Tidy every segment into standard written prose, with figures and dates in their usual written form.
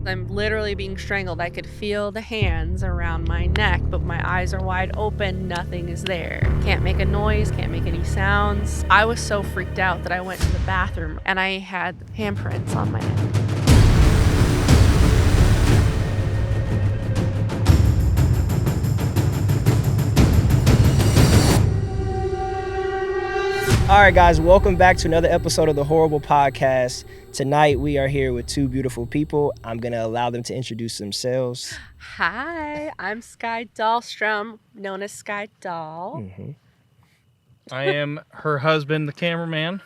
I'm literally being strangled. I could feel the hands around my neck, but my eyes are wide open. Nothing is there. Can't make a noise, can't make any sounds. I was so freaked out that I went to the bathroom and I had handprints on my neck. All right, guys, welcome back to another episode of the Horrorble Podcast. Tonight, we are here with two beautiful people. I'm going to allow them to introduce themselves. Hi, I'm Skye Dahlstrom, known as Skye Dahl. Mm-hmm. I am her husband, the cameraman.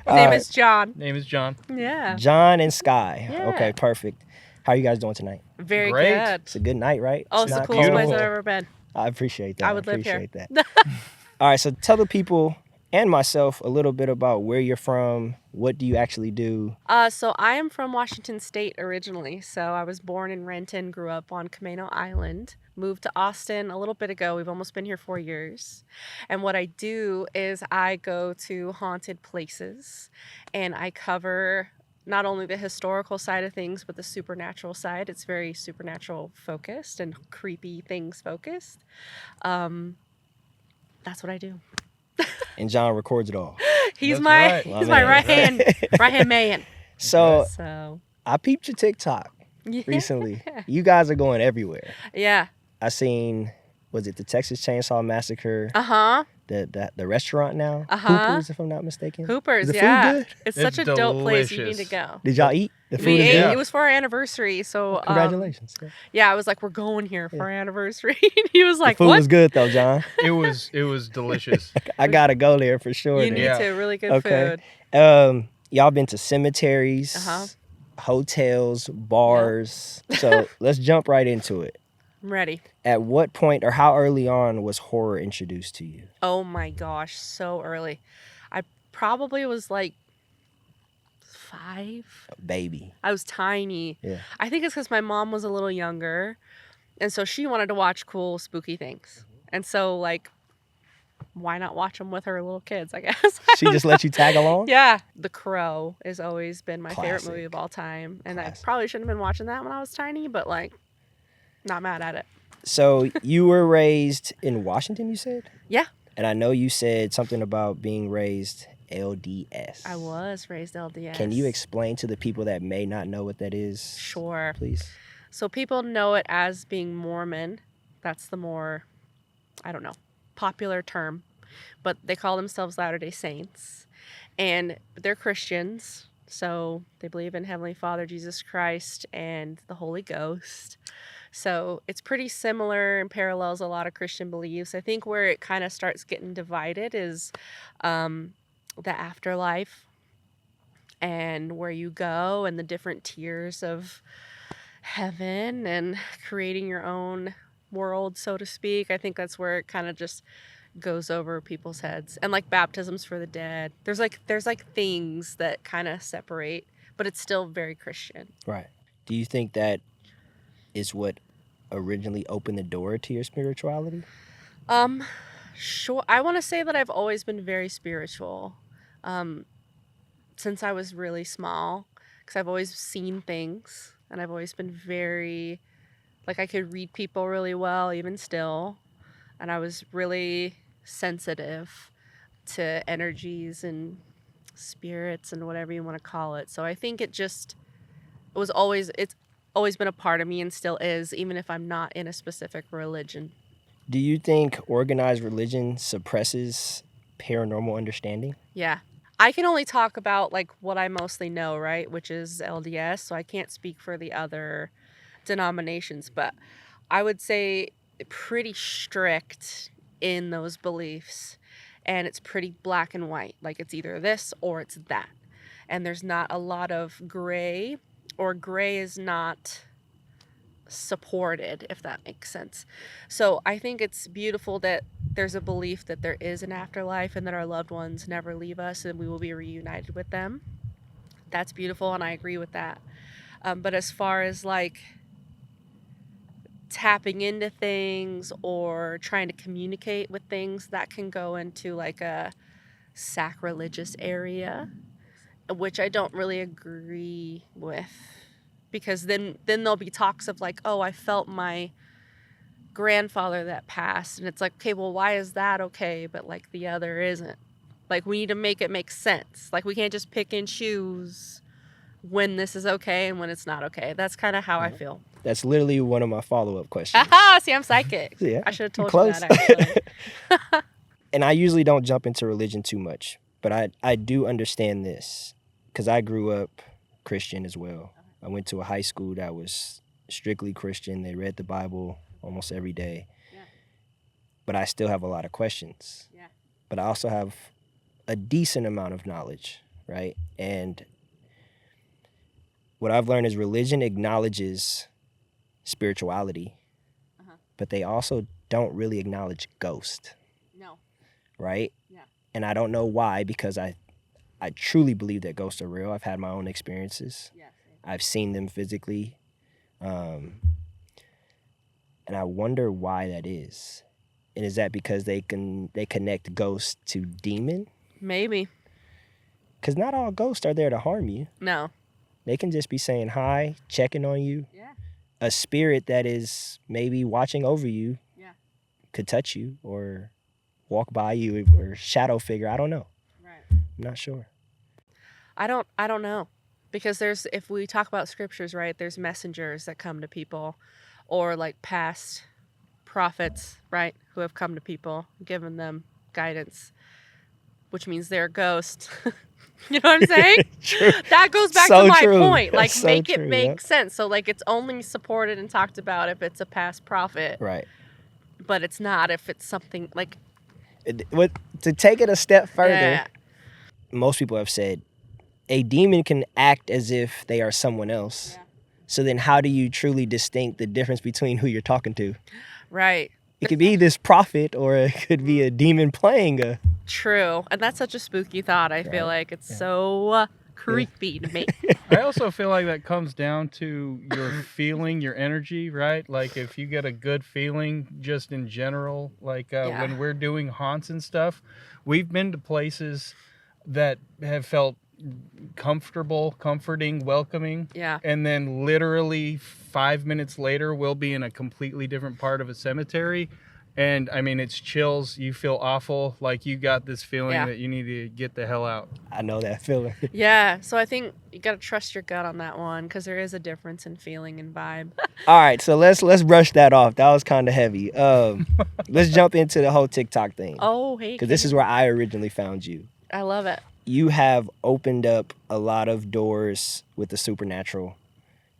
Name is John. Name is John. Yeah. John and Skye. Yeah. Okay, perfect. How are you guys doing tonight? Very Great. good. It's a good night, right? Oh, it's the not coolest cold? place I've ever been. I appreciate that. I would live here. That. All right, so tell the people and myself a little bit about where you're from. What do you actually do? So I am from Washington State originally. So I was born in Renton, grew up on Camano Island, moved to Austin a little bit ago. We've almost been here 4 years. And what I do is I go to haunted places and I cover not only the historical side of things, but the supernatural side. It's very supernatural focused and creepy things focused. That's what I do. And John records it all. He's That's my right. he's my right hand man. So I peeped your TikTok Yeah. recently. You guys are going everywhere. Yeah. I seen, was it the Texas Chainsaw Massacre? Uh-huh. The restaurant now? Uh-huh. Hoopers, if I'm not mistaken. Hoopers, Is the yeah. food good? It's such a dope place. You need to delicious. go. Did y'all eat? The We food is ate. good? Yeah. It was for our anniversary, so Congratulations. yeah, I was like, we're going here for our anniversary. He was like, the food what? was good though, John. It was delicious. I gotta go there for sure. You then. need Yeah. to. Really good Okay. food. Y'all been to cemeteries, Uh-huh. hotels, bars. So let's jump right into it. I'm ready. At what point or how early on was horror introduced to you? Oh my gosh, so early. I probably was like 5. Baby. I was tiny. Yeah. I think it's because my mom was a little younger, and so she wanted to watch cool, spooky things. And so, like, why not watch them with her little kids, I guess? She just let you tag along? Yeah. The Crow has always been my favorite Classic. movie of all time. And Classic. I probably shouldn't have been watching that when I was tiny, but, like, not mad at it. So you were raised in Washington, you said? Yeah. And I know you said something about being raised LDS. I was raised LDS. Can you explain to the people that may not know what that is? Sure. Please. So people know it as being Mormon. That's the more, I don't know, popular term. But they call themselves Latter-day Saints. And they're Christians. So they believe in Heavenly Father, Jesus Christ, and the Holy Ghost. So it's pretty similar and parallels a lot of Christian beliefs. I think where it kind of starts getting divided is the afterlife and where you go and the different tiers of heaven and creating your own world, so to speak. I think that's where it kind of just goes over people's heads. And like baptisms for the dead. There's like things that kind of separate, but it's still very Christian. Right. Do you think that is what originally opened the door to your spirituality? Sure. I want to say that I've always been very spiritual. Since I was really small, because I've always seen things and I've always been very, like, I could read people really well, even still. And I was really sensitive to energies and spirits and whatever you want to call it. So I think it's always been a part of me and still is, even if I'm not in a specific religion. Do you think organized religion suppresses paranormal understanding? Yeah. I can only talk about like what I mostly know, right? Which is LDS. So I can't speak for the other denominations, but I would say pretty strict in those beliefs. And it's pretty black and white. Like it's either this or it's that. And there's not a lot of gray, or gray is not supported, if that makes sense. So I think it's beautiful that there's a belief that there is an afterlife and that our loved ones never leave us and we will be reunited with them. That's beautiful, and I agree with that. But as far as like tapping into things or trying to communicate with things, that can go into like a sacrilegious area, which I don't really agree with because then there'll be talks of like, oh, I felt my grandfather that passed, and it's like, okay, well, why is that okay, but like the other isn't? Like, we need to make it make sense. Like, we can't just pick and choose when this is okay and when it's not okay. That's kind of how I feel. That's literally one of my follow-up questions. Aha, see, I'm psychic. Yeah, I should have told close. you that, actually. And I usually don't jump into religion too much, but I do understand this because I grew up Christian as well. I went to a high school that was strictly Christian. They read the Bible almost every day. Yeah. But I still have a lot of questions. Yeah. But I also have a decent amount of knowledge, right? And what I've learned is religion acknowledges spirituality, but they also don't really acknowledge ghosts. No. Right? Yeah. And I don't know why, because I truly believe that ghosts are real. I've had my own experiences. Yeah. I've seen them physically. And I wonder why that is. And is that because they connect ghosts to demon? Maybe. Because not all ghosts are there to harm you. No. They can just be saying hi, checking on you. Yeah. A spirit that is maybe watching over you could touch you or walk by you or shadow figure. I don't know. Right. I'm not sure. I don't know. Because if we talk about scriptures, right, there's messengers that come to people, or like past prophets, right, who have come to people, given them guidance, which means they're a ghost. You know what I'm saying? True. That goes back So to my true. point. Like, That's so make true, it make sense. So, like, it's only supported and talked about if it's a past prophet. Right. But it's not if it's something like... To take it a step further, most people have said, a demon can act as if they are someone else. Yeah. So then how do you truly distinct the difference between who you're talking to? Right. It could be this prophet, or it could be a demon playing a... True. And that's such a spooky thought. I feel like it's so creepy to me. I also feel like that comes down to your feeling, your energy, right? Like if you get a good feeling just in general, like when we're doing haunts and stuff, we've been to places that have felt comfortable, comforting, welcoming. Yeah. And then literally 5 minutes later, we'll be in a completely different part of a cemetery. And I mean, it's chills. You feel awful. Like you got this feeling that you need to get the hell out. I know that feeling. Yeah. So I think you got to trust your gut on that one, because there is a difference in feeling and vibe. All right. So let's brush that off. That was kind of heavy. Let's jump into the whole TikTok thing. Oh, hey. Because this is where I originally found you. I love it. You have opened up a lot of doors with the supernatural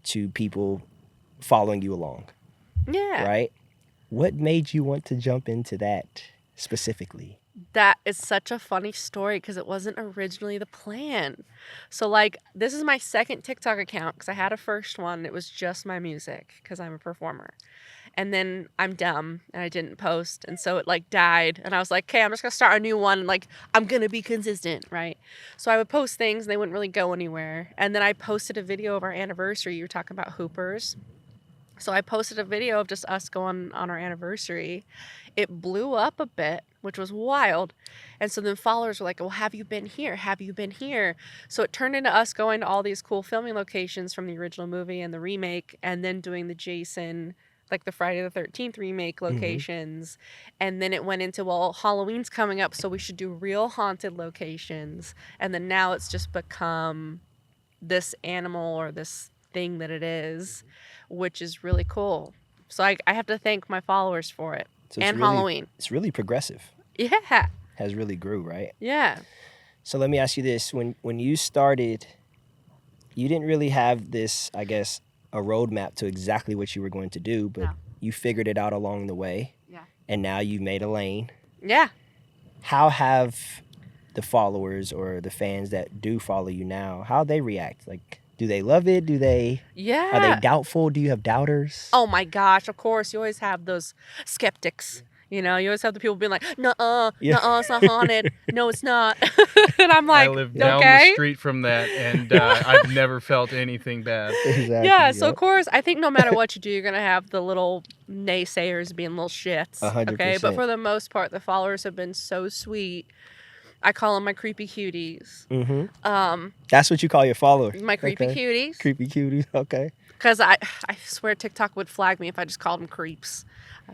to people following you along. Yeah. Right? What made you want to jump into that specifically? That is such a funny story, because it wasn't originally the plan. So, like, this is my second TikTok account, because I had a first one. It was just my music, because I'm a performer. And then I'm dumb and I didn't post. And so it like died. And I was like, okay, I'm just going to start a new one. Like, I'm going to be consistent, right? So I would post things and they wouldn't really go anywhere. And then I posted a video of our anniversary. You were talking about hoopers. So I posted a video of just us going on our anniversary. It blew up a bit, which was wild. And so then followers were like, well, have you been here? Have you been here? So it turned into us going to all these cool filming locations from the original movie and the remake, and then doing the Jason, like the Friday the 13th remake locations. Mm-hmm. And then it went into, well, Halloween's coming up, so we should do real haunted locations. And then now it's just become this animal or this thing that it is, which is really cool. So I have to thank my followers for it. So and really, Halloween. It's really progressive. Yeah. Has really grew, right? Yeah. So let me ask you this. When you started, you didn't really have this, I guess, a roadmap to exactly what you were going to do, but you figured it out along the way. Yeah. And now you've made a lane. Yeah. How have the followers or the fans that do follow you now, how they react? Like, do they love it? Are they doubtful? Do you have doubters? Oh my gosh, of course. You always have those skeptics. You know, you always have the people being like, nuh-uh, it's not haunted. No, it's not. And I'm like, I live down the street from that, and I've never felt anything bad. Exactly, yeah, so of course, I think no matter what you do, you're going to have the little naysayers being little shits. 100%. Okay, but for the most part, the followers have been so sweet. I call them my creepy cuties. That's what you call your followers? My creepy cuties. Creepy cuties, okay. Because I swear TikTok would flag me if I just called them creeps.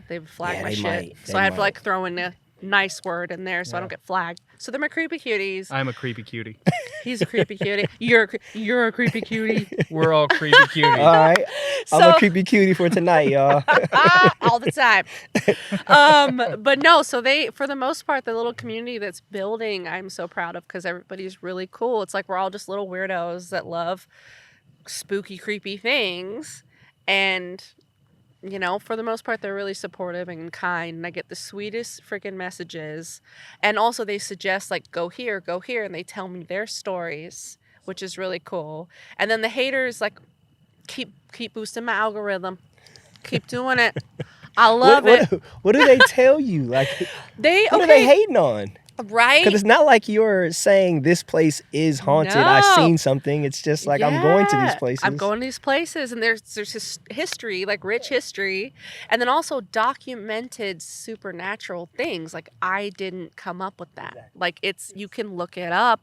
They would flag my shit. So I had to like throw in a nice word in there so I don't get flagged. So they're my creepy cuties. I'm a creepy cutie. He's a creepy cutie. You're a creepy cutie. We're all creepy cuties. All right. I'm a creepy cutie for tonight, y'all. All the time. But no, so they, for the most part, the little community that's building, I'm so proud of because everybody's really cool. It's like we're all just little weirdos that love spooky, creepy things. And, you know, for the most part, they're really supportive and kind. And I get the sweetest freaking messages. And also they suggest, like, go here. And they tell me their stories, which is really cool. And then the haters, like, keep boosting my algorithm. Keep doing it. I love it. What do they tell you? Like, what are they hating on? Right? Because it's not like you're saying this place is haunted. No. I've seen something. It's just like I'm going to these places. I'm going to these places, and there's history, like rich history, and then also documented supernatural things. Like I didn't come up with that. Like you can look it up,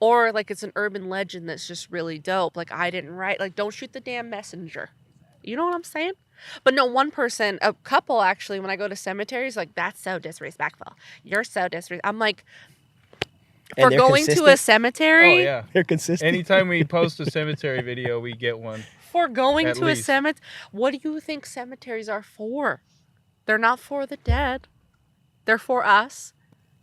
or like it's an urban legend that's just really dope. Like I didn't write. Like don't shoot the damn messenger. You know what I'm saying? But no, a couple actually, when I go to cemeteries, like, that's so disrespectful. You're so disrespectful. I'm like, for going to a cemetery. Oh, yeah. They're consistent. Anytime we post a cemetery video, we get one. For going to a cemetery. What do you think cemeteries are for? They're not for the dead. They're for us.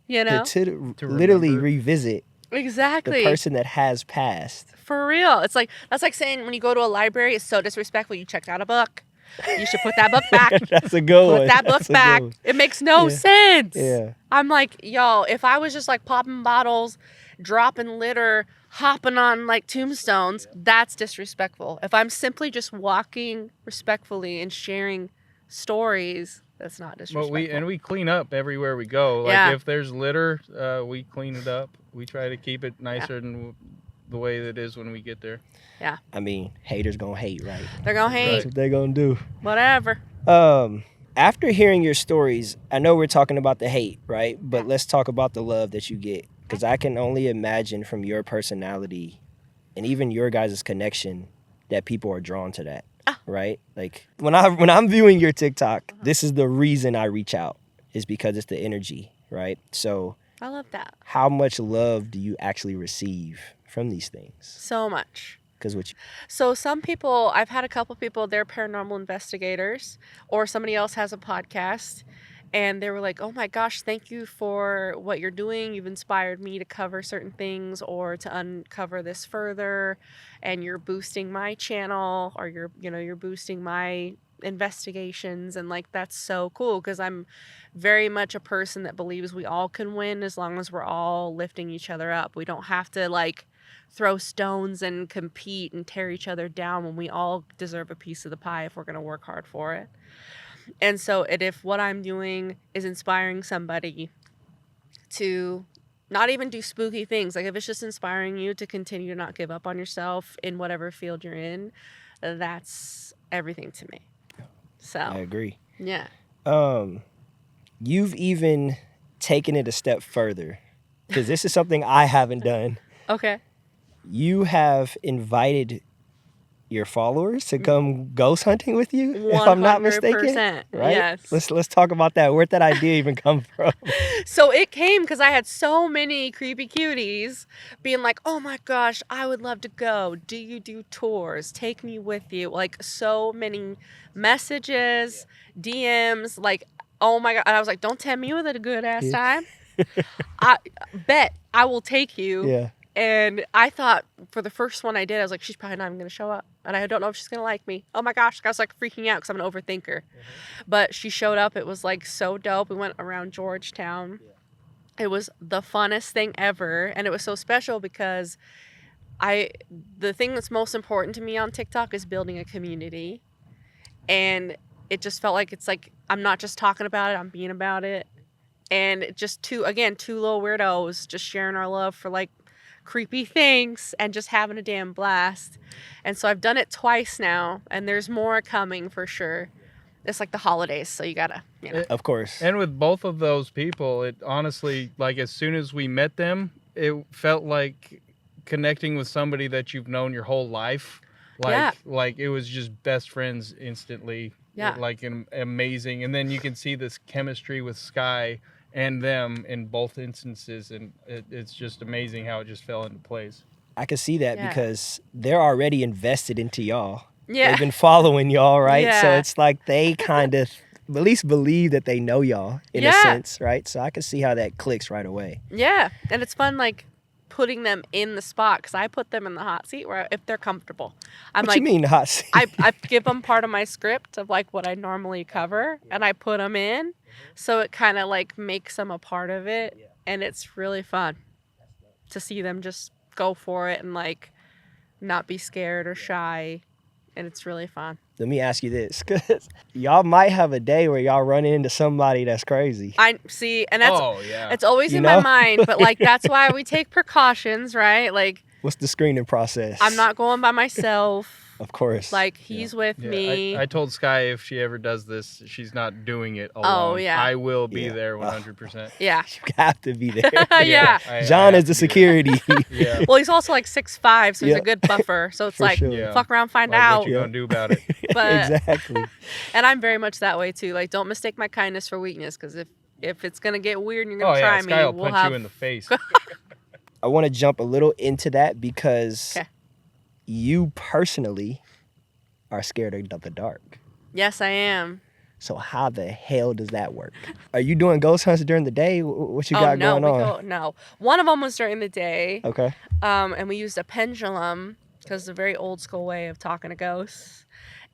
You know? To literally revisit. Exactly. The person that has passed. For real. It's like, that's like saying when you go to a library, it's so disrespectful. You checked out a book. You should put that book back. That's a good one. Put that book back. It makes no sense. Yeah. I'm like, yo, if I was just like popping bottles, dropping litter, hopping on like tombstones, that's disrespectful. If I'm simply just walking respectfully and sharing stories, that's not disrespectful. Well, we clean up everywhere we go. Like if there's litter, we clean it up. We try to keep it nicer than the way that it is when we get there. Yeah. I mean, haters gonna hate, right? They're gonna hate. That's what they're gonna do. Whatever. After hearing your stories, I know we're talking about the hate, right? But let's talk about the love that you get. Because I can only imagine from your personality and even your guys' connection that people are drawn to that, right? Like when I'm viewing your TikTok, this is the reason I reach out, is because it's the energy, right? So I love that. How much love do you actually receive from these things? So much. So some people, I've had a couple people, they're paranormal investigators, or somebody else has a podcast, and they were like, oh my gosh, thank you for what you're doing. You've inspired me to cover certain things or to uncover this further, and you're boosting my channel, or you're boosting my investigations, and like that's so cool because I'm very much a person that believes we all can win as long as we're all lifting each other up. We don't have to like throw stones and compete and tear each other down when we all deserve a piece of the pie if we're going to work hard for it. And so if what I'm doing is inspiring somebody to not even do spooky things, like if it's just inspiring you to continue to not give up on yourself in whatever field you're in, that's everything to me. So I agree. Yeah. You've even taken it a step further, because this is something I haven't done. Okay. You have invited your followers to come ghost hunting with you, 100%, if I'm not mistaken. Right? Yes. Let's talk about that. Where'd that idea even come from? So it came because I had so many creepy cuties being like, oh my gosh, I would love to go. Do you do tours? Take me with you. Like so many messages, DMs, like, oh my God. And I was like, don't tempt me with a good ass time. I bet I will take you. Yeah. And I thought for the first one I did, I was like, she's probably not even going to show up. And I don't know if she's going to like me. Oh my gosh. I was like freaking out because I'm an overthinker. But she showed up. It was like so dope. We went around Georgetown. It was the funnest thing ever. And it was so special because the thing that's most important to me on TikTok is building a community. And it just felt like it's like, I'm not just talking about it, I'm being about it. And just two little weirdos just sharing our love for like creepy things and just having a damn blast. And so I've done it twice now, and there's more coming for sure. it's like the holidays, so you gotta, Of course. And with both of those people, it honestly, like, as soon as we met them, it felt like connecting with somebody that you've known your whole life. Like it was just best friends instantly. Yeah. Like amazing. And then you can see this chemistry with Skye and them in both instances, and it's just amazing how it just fell into place. I can see that because they're already invested into y'all. Yeah. They've been following y'all, right? Yeah. So it's like they kind of at least believe that they know y'all in a sense, right? So I can see how that clicks right away. Yeah. And it's fun, like, putting them in the spot, because I put them in the hot seat where if they're comfortable. What you mean the hot seat? I give them part of my script of, like, what I normally cover, and I put them in. So it kind of, like, makes them a part of it. And it's really fun to see them just go for it and, like, not be scared or shy. And it's really fun. Let me ask you this, because y'all might have a day where y'all run into somebody that's crazy. I see, and that's it's always in know? my mind, but, like, that's why we take precautions, right? Like, What's the screening process? I'm not going by myself. Of course. Like, he's with me. I told Skye if she ever does this, she's not doing it alone. Oh, yeah. I will be there 100%. Yeah. You have to be there. Yeah. John is the security. Yeah. Well, he's also like 6'5", so he's a good buffer. So it's For like, sure. fuck around, find Like, out. what you gonna do about it? But, Exactly. and I'm very much that way too. Like, don't mistake my kindness for weakness, because if it's gonna get weird and you're gonna try Skye me, will punch you in the face. I want to jump a little into that because you personally are scared of the dark. Yes, I am. So how the hell does that work? Are you doing ghost hunts during the day? What you got going on? No. One of them was during the day. Okay. And we used a pendulum, because it's a very old school way of talking to ghosts.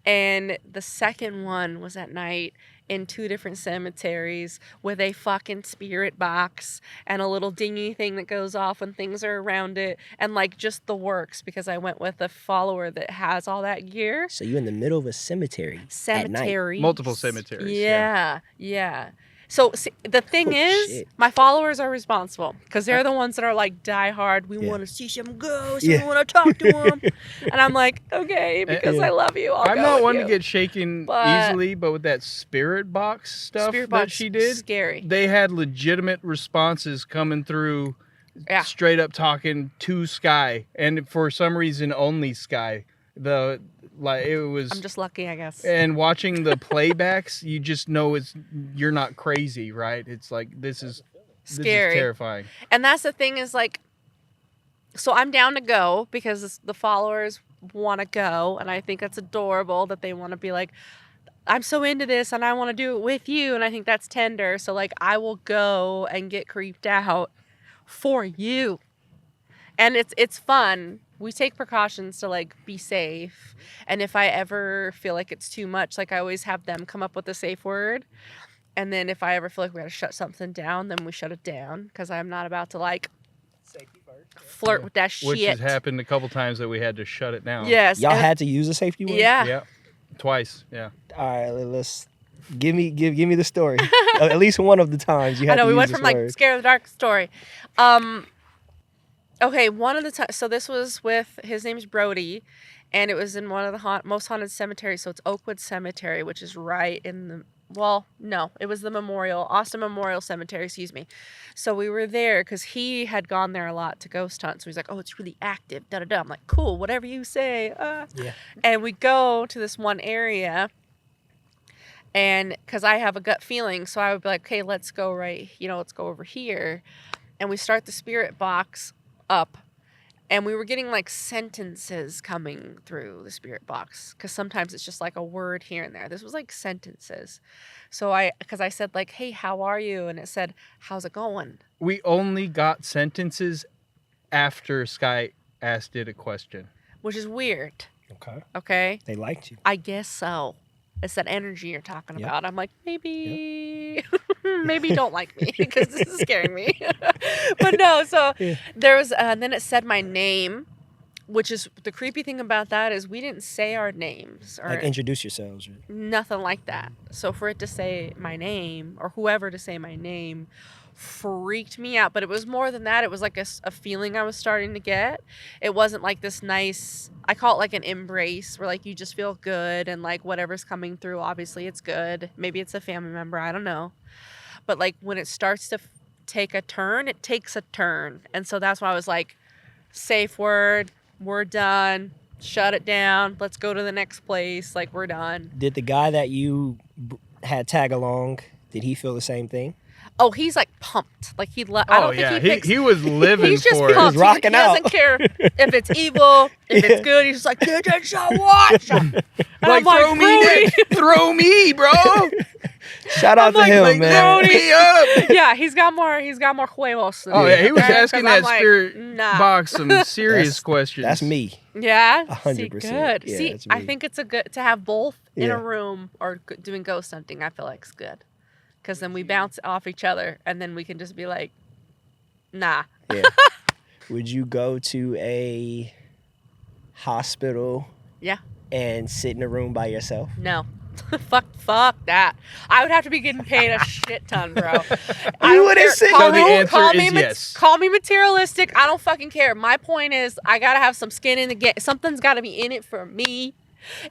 And the second one was at night in 2 different cemeteries with a fucking spirit box and a little dingy thing that goes off when things are around it, and, like, just the works, because I went with a follower that has all that gear. So you're in the middle of a cemetery at night. Multiple cemeteries. Yeah. So see, the thing is, my followers are responsible, because they're the ones that are like die hard. We want to see some ghosts. We want to talk to them. And I'm like, okay, because I love you. I'm not one to get shaken easily, but with that spirit box stuff that she did, scary. They had legitimate responses coming through, straight up talking to Skye, and for some reason only Skye. It was. I'm just lucky, I guess. And watching the playbacks, you just know you're not crazy, right? It's like this is scary, terrifying. And that's the thing is, like, so I'm down to go because the followers want to go, and I think that's adorable that they want to be like, I'm so into this and I want to do it with you, and I think that's tender. So, like, I will go and get creeped out for you, and it's fun. We take precautions to, like, be safe. And if I ever feel like it's too much, like, I always have them come up with a safe word. And then if I ever feel like we got to shut something down, then we shut it down. Because I'm not about to, like, flirt with that shit. Which has happened a couple times that we had to shut it down. Yes. Y'all had to use a safety word? Yeah. Twice. Yeah. All right, let's give me the story. At least one of the times you had to use this word. I know, we went from, like, scared of the dark story. Okay, one of the times, so this was with, his name's Brody, and it was in one of the most haunted cemeteries, so it's Oakwood Cemetery, which is right in the, well, no, it was the Austin Memorial Cemetery, excuse me. So we were there, because he had gone there a lot to ghost hunt, so he's like, oh, it's really active, da-da-da. I'm like, cool, whatever you say. Yeah. And we go to this one area, and, because I have a gut feeling, so I would be like, okay, let's go let's go over here. And we start the spirit box up, and we were getting, like, sentences coming through the spirit box, because sometimes it's just like a word here and there. This was like sentences. So because I said, like, hey, how are you? And it said, how's it going? We only got sentences after Skye asked it a question, which is weird. Okay. They liked you. I guess so. It's that energy you're talking about. I'm like, maybe maybe don't like me, because this is scaring me. But no, so there was, and then it said my name, which is, the creepy thing about that is we didn't say our names. Or like, introduce yourselves. Nothing like that. So for it to say my name, or whoever to say my name freaked me out. But it was more than that. It was like a feeling I was starting to get. It wasn't like this nice, I call it like an embrace, where like you just feel good and like whatever's coming through, obviously it's good. Maybe it's a family member, I don't know. But like when it starts to take a turn, it takes a turn. And so that's why I was like, safe word, we're done, shut it down, let's go to the next place, like we're done. Did the guy that you had tag along, did he feel the same thing? Oh, he's like pumped. Like I don't think he was living he's just for it. pumped. He was rocking out. He doesn't care if it's evil, if it's good. He's just like, dude, watch. And like, throw me, bro. Shout out to him, man. Me up. Yeah, he's got more huevos than me. Yeah, he was asking that like, spirit box some serious questions. That's me. Yeah, 100%. See, good. Yeah, see, I think it's good to have both in a room or doing ghost hunting. I feel like it's good. Because then we bounce off each other, and then we can just be like, nah. Yeah. Would you go to a hospital and sit in a room by yourself? No. fuck that. I would have to be getting paid a shit ton, bro. You wouldn't sit. So the answer is yes. Call me materialistic. I don't fucking care. My point is, I gotta have some skin in the game. Something's gotta be in it for me.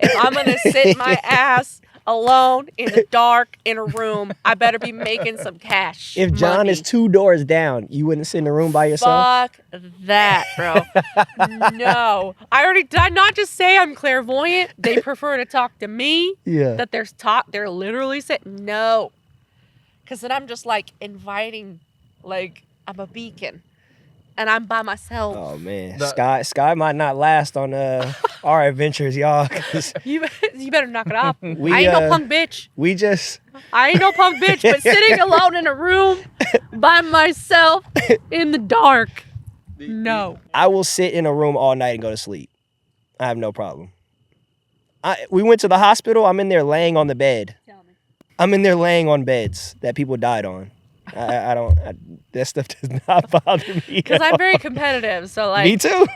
If I'm gonna sit my ass alone in the dark in a room, I better be making some cash. If John is 2 doors down, you wouldn't sit in a room by yourself? Fuck that, bro. No. Did I not just say I'm clairvoyant? They prefer to talk to me. Yeah. That they're literally saying no. Because then I'm just like inviting, like I'm a beacon. And I'm by myself. Oh man, Skye might not last on our adventures, y'all. You better knock it off. I ain't no punk bitch. I ain't no punk bitch, but sitting alone in a room by myself in the dark, no. I will sit in a room all night and go to sleep. I have no problem. We went to the hospital. I'm in there laying on the bed. Tell me. I'm in there laying on beds that people died on. I don't. That stuff does not bother me. Because I'm very competitive, so like. Me too.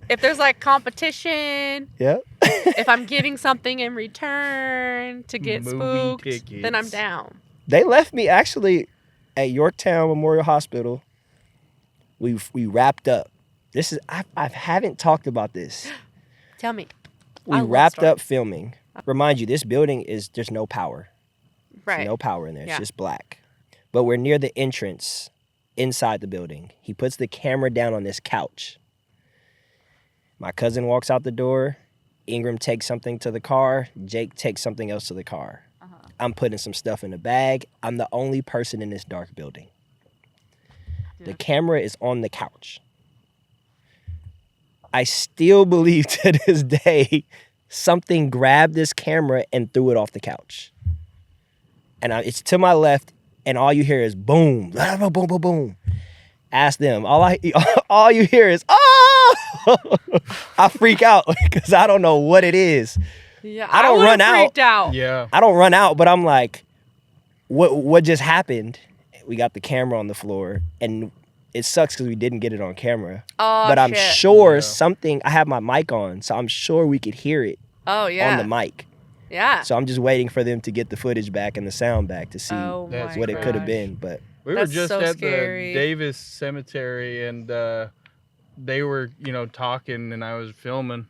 If there's like competition, if I'm giving something in return to get spooked, then I'm down. They left me actually at Yorktown Memorial Hospital. We wrapped up. This is I haven't talked about this. Tell me. We wrapped up filming. Remind you, this building there's no power. Right. There's no power in there. It's just black. But we're near the entrance inside the building. He puts the camera down on this couch. My cousin walks out the door. Ingram takes something to the car. Jake takes something else to the car. I'm putting some stuff in a bag. I'm the only person in this dark building. The camera is on the couch. I still believe to this day something grabbed this camera and threw it off the couch. And it's to my left. And all you hear is boom, boom, boom, boom, boom. Ask them. All you hear is, oh! I freak out because I don't know what it is. Yeah, I don't run out. Yeah. I don't run out, but I'm like, what just happened? We got the camera on the floor, and it sucks because we didn't get it on camera. Oh, but I'm sure something. I have my mic on, so I'm sure we could hear it. Oh yeah. On the mic. Yeah. So I'm just waiting for them to get the footage back and the sound back to see what it could have been. But we were just at the Davis Cemetery, and they were, talking, and I was filming,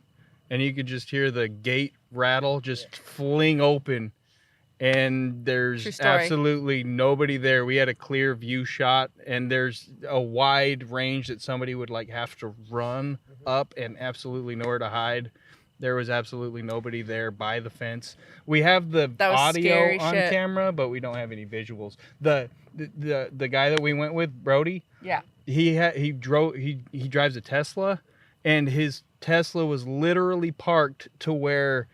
and you could just hear the gate rattle, just fling open, and there's absolutely nobody there. We had a clear view shot, and there's a wide range that somebody would like have to run up, and absolutely nowhere to hide. There was absolutely nobody there by the fence. We have the audio on camera, but we don't have any visuals. The guy that we went with, Brody. Yeah. He drives a Tesla, and his Tesla was literally parked to where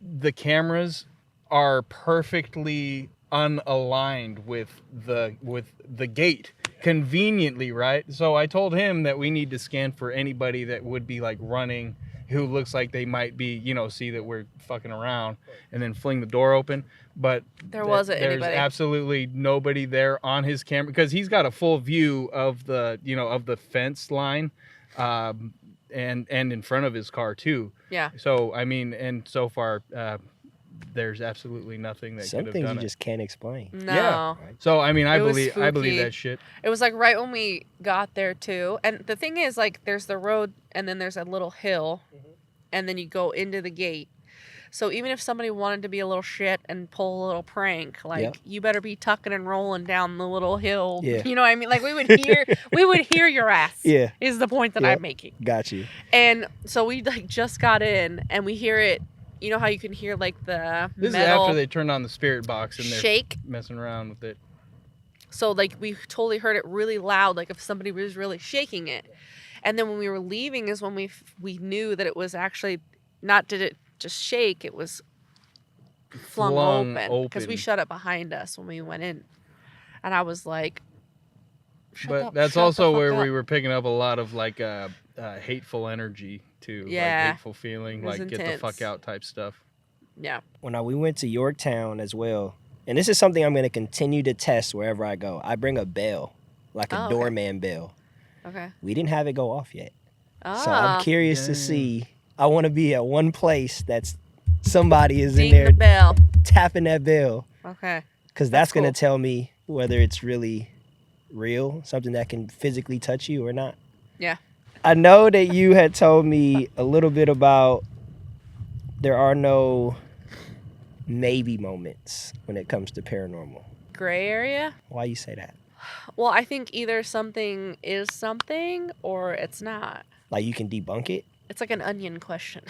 the cameras are perfectly unaligned with the gate conveniently, right? So I told him that we need to scan for anybody that would be like running, who looks like they might be, see that we're fucking around, and then fling the door open. But there's absolutely nobody there on his camera, because he's got a full view of the, of the fence line, and in front of his car too. Yeah. So, I mean, and so far, there's absolutely nothing that Some could have things done you it. just can't explain. No. Yeah. So I mean, I It was believe spooky. that shit. It was like right when we got there too. And the thing is, like, there's the road and then there's a little hill and then you go into the gate. So even if somebody wanted to be a little shit and pull a little prank, like, Yep. you better be tucking and rolling down the little hill. Yeah. You know what I mean? Like, we would hear your ass. Yeah. Is the point that Yep. I'm making. Got you. And so we like just got in and we hear it. You know how you can hear like the This metal is after they turned on the spirit box and they're shake? messing around with it. So like we totally heard it really loud, like if somebody was really shaking it. And then when we were leaving is when we knew that it was actually not did it just shake, it was flung open because we shut it behind us when we went in. And I was like, but that's also where we were picking up a lot of like hateful energy too. Yeah. Like hateful feeling, like intense. Get the fuck out type stuff. Yeah. When we went to Yorktown as well, and this is something I'm going to continue to test wherever I go. I bring a bell, like a doorman bell. Okay. We didn't have it go off yet. Ah. So I'm curious to see. I want to be at one place that's somebody is Ding in there the bell. tapping that bell. Okay. Because that's going cool. to tell me whether it's really real, something that can physically touch you or not. Yeah. I know that you had told me a little bit about there are no maybe moments when it comes to paranormal. Gray area? Why you say that? Well, I think either something is something or it's not. Like you can debunk it? It's like an onion question.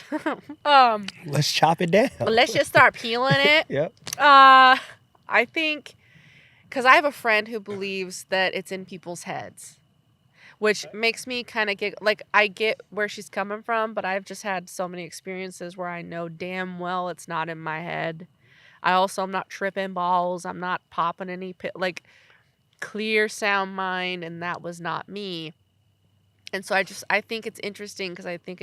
Let's chop it down. Let's just start peeling it. Yep. I think, because I have a friend who believes that it's in people's heads, which makes me kind of get, like, I get where she's coming from, but I've just had so many experiences where I know damn well it's not in my head. I'm not tripping balls. I'm not popping any, like, clear sound mind, and that was not me. And so I think it's interesting because I think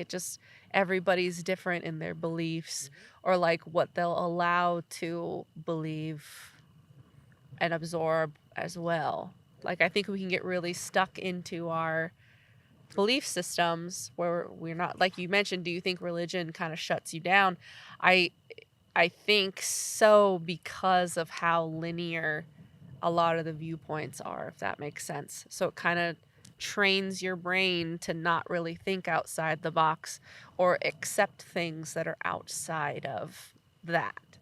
everybody's different in their beliefs or like what they'll allow to believe and absorb as well. Like, I think we can get really stuck into our belief systems where we're not, like you mentioned, do you think religion kind of shuts you down? I think so, because of how linear a lot of the viewpoints are, if that makes sense. So it kind of trains your brain to not really think outside the box or accept things that are outside of that.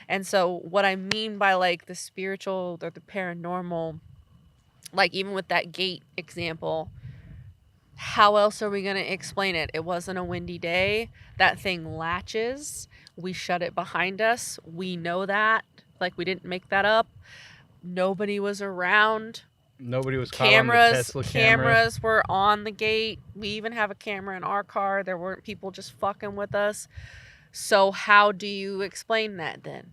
And so what I mean by like the spiritual or the paranormal, like even with that gate example, how else are we going to explain it? It wasn't a windy day. That thing latches. We shut it behind us. We know that. Like, we didn't make that up. Nobody was around. Nobody was caught on the Tesla camera. Cameras were on the gate. We even have a camera in our car. There weren't people just fucking with us. So how do you explain that then?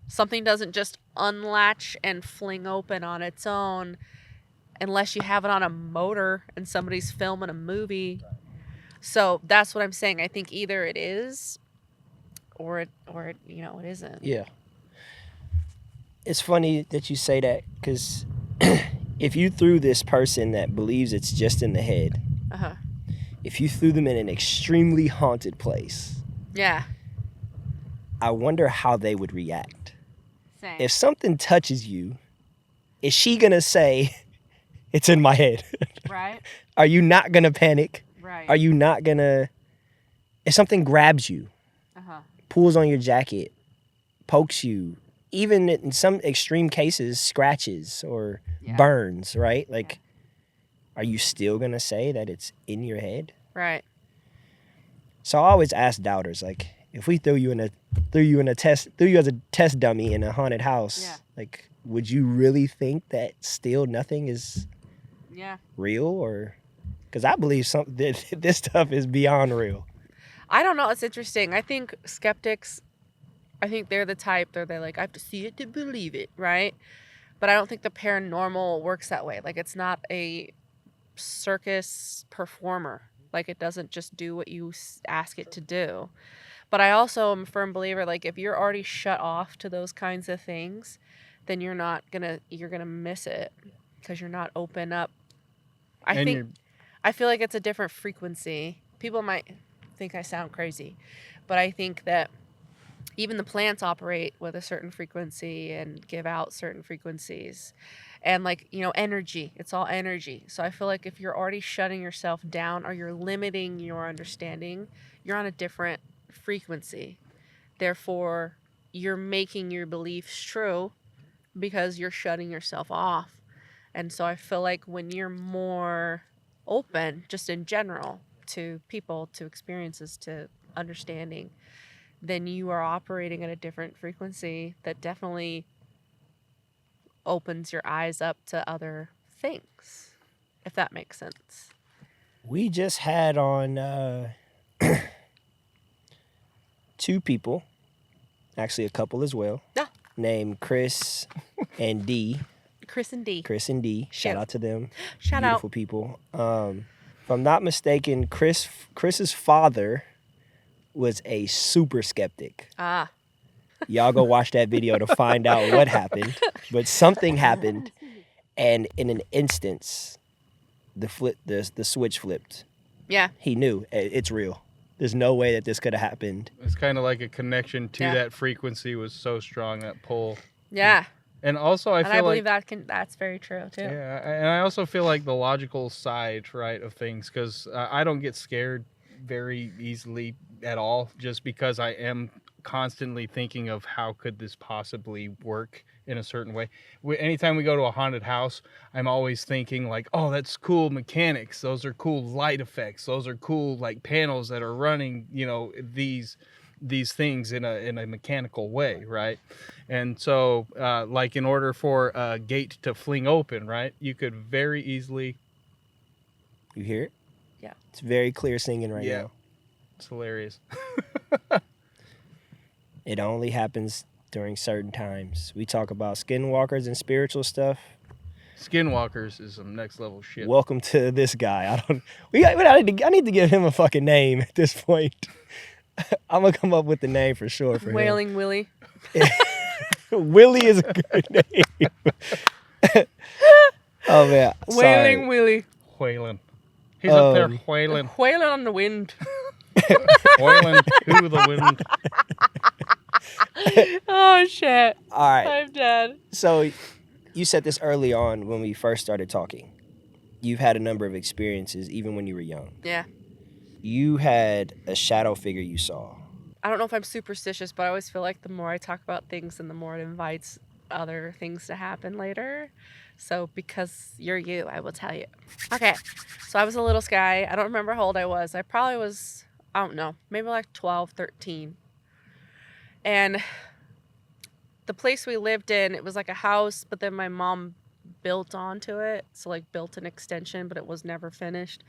Something doesn't just unlatch and fling open on its own unless you have it on a motor and somebody's filming a movie. So that's what I'm saying. I think either it is or it it isn't. Yeah. It's funny that you say that, because if you threw this person that believes it's just in the head, if you threw them in an extremely haunted place, yeah, I wonder how they would react. Same. If something touches you, is she gonna say, it's in my head? Right. Are you not gonna panic? Right. Are you not gonna, if something grabs you, pulls on your jacket, pokes you, even in some extreme cases, scratches or burns, right? Like, are you still gonna say that it's in your head? Right. So I always ask doubters, like, if we threw you as a test dummy in a haunted house, like, would you really think that still nothing is real? Or, because I believe this stuff is beyond real. I don't know. It's interesting. I think skeptics, they're the type, they're like, I have to see it to believe it, right? But I don't think the paranormal works that way. Like, it's not a circus performer. Like, it doesn't just do what you ask it to do. But I also am a firm believer, like, if you're already shut off to those kinds of things, then you're gonna miss it because you're not open up. I feel like it's a different frequency. People might think I sound crazy, but I think that even the plants operate with a certain frequency and give out certain frequencies. And like, you know, energy, it's all energy. So I feel like if you're already shutting yourself down or you're limiting your understanding, you're on a different frequency. Therefore, you're making your beliefs true because you're shutting yourself off. And so I feel like when you're more open, just in general, to people, to experiences, to understanding, then you are operating at a different frequency that definitely opens your eyes up to other things, if that makes sense. We just had on 2 people, actually a couple as well, named Chris and D. Chris and D. Chris and D. Shout out to them. Shout Beautiful out. people. If I'm not mistaken, Chris's father was a super skeptic. Ah. Y'all go watch that video to find out what happened. But something happened, and in an instance, the switch flipped. Yeah. He knew it's real. There's no way that this could have happened. It's kind of like a connection to that frequency was so strong, that pull. Yeah. And also, I believe that's very true too. Yeah, and I also feel like the logical side, right, of things, because I don't get scared very easily at all, just because I am constantly thinking of how could this possibly work in a certain way. Anytime we go to a haunted house, I'm always thinking like, oh, that's cool mechanics. Those are cool light effects. Those are cool like panels that are running, you know, these things in a mechanical way, right? And so, like in order for a gate to fling open, right, you could very easily. You hear it? Yeah. It's very clear singing right now. It's hilarious. It only happens during certain times. We talk about skinwalkers and spiritual stuff. Skinwalkers is some next level shit. Welcome to this guy. I need to give him a fucking name at this point. I'm gonna come up with the name for sure for Wailing him. Willie. Willie is a good name. Oh man, Wailing Willie. Wailing. He's up there wailing. Wailing on the wind. Wailing to the wind. Oh shit. All right. I'm dead. So you said this early on when we first started talking. You've had a number of experiences even when you were young. Yeah. You had a shadow figure you saw. I don't know if I'm superstitious, but I always feel like the more I talk about things, then the more it invites other things to happen later. So because you're you, I will tell you. Okay. So I was a little Skye. I don't remember how old I was. I probably was, I don't know, maybe like 12, 13. And the place we lived in, it was like a house, but then my mom built onto it. So like built an extension, but it was never finished.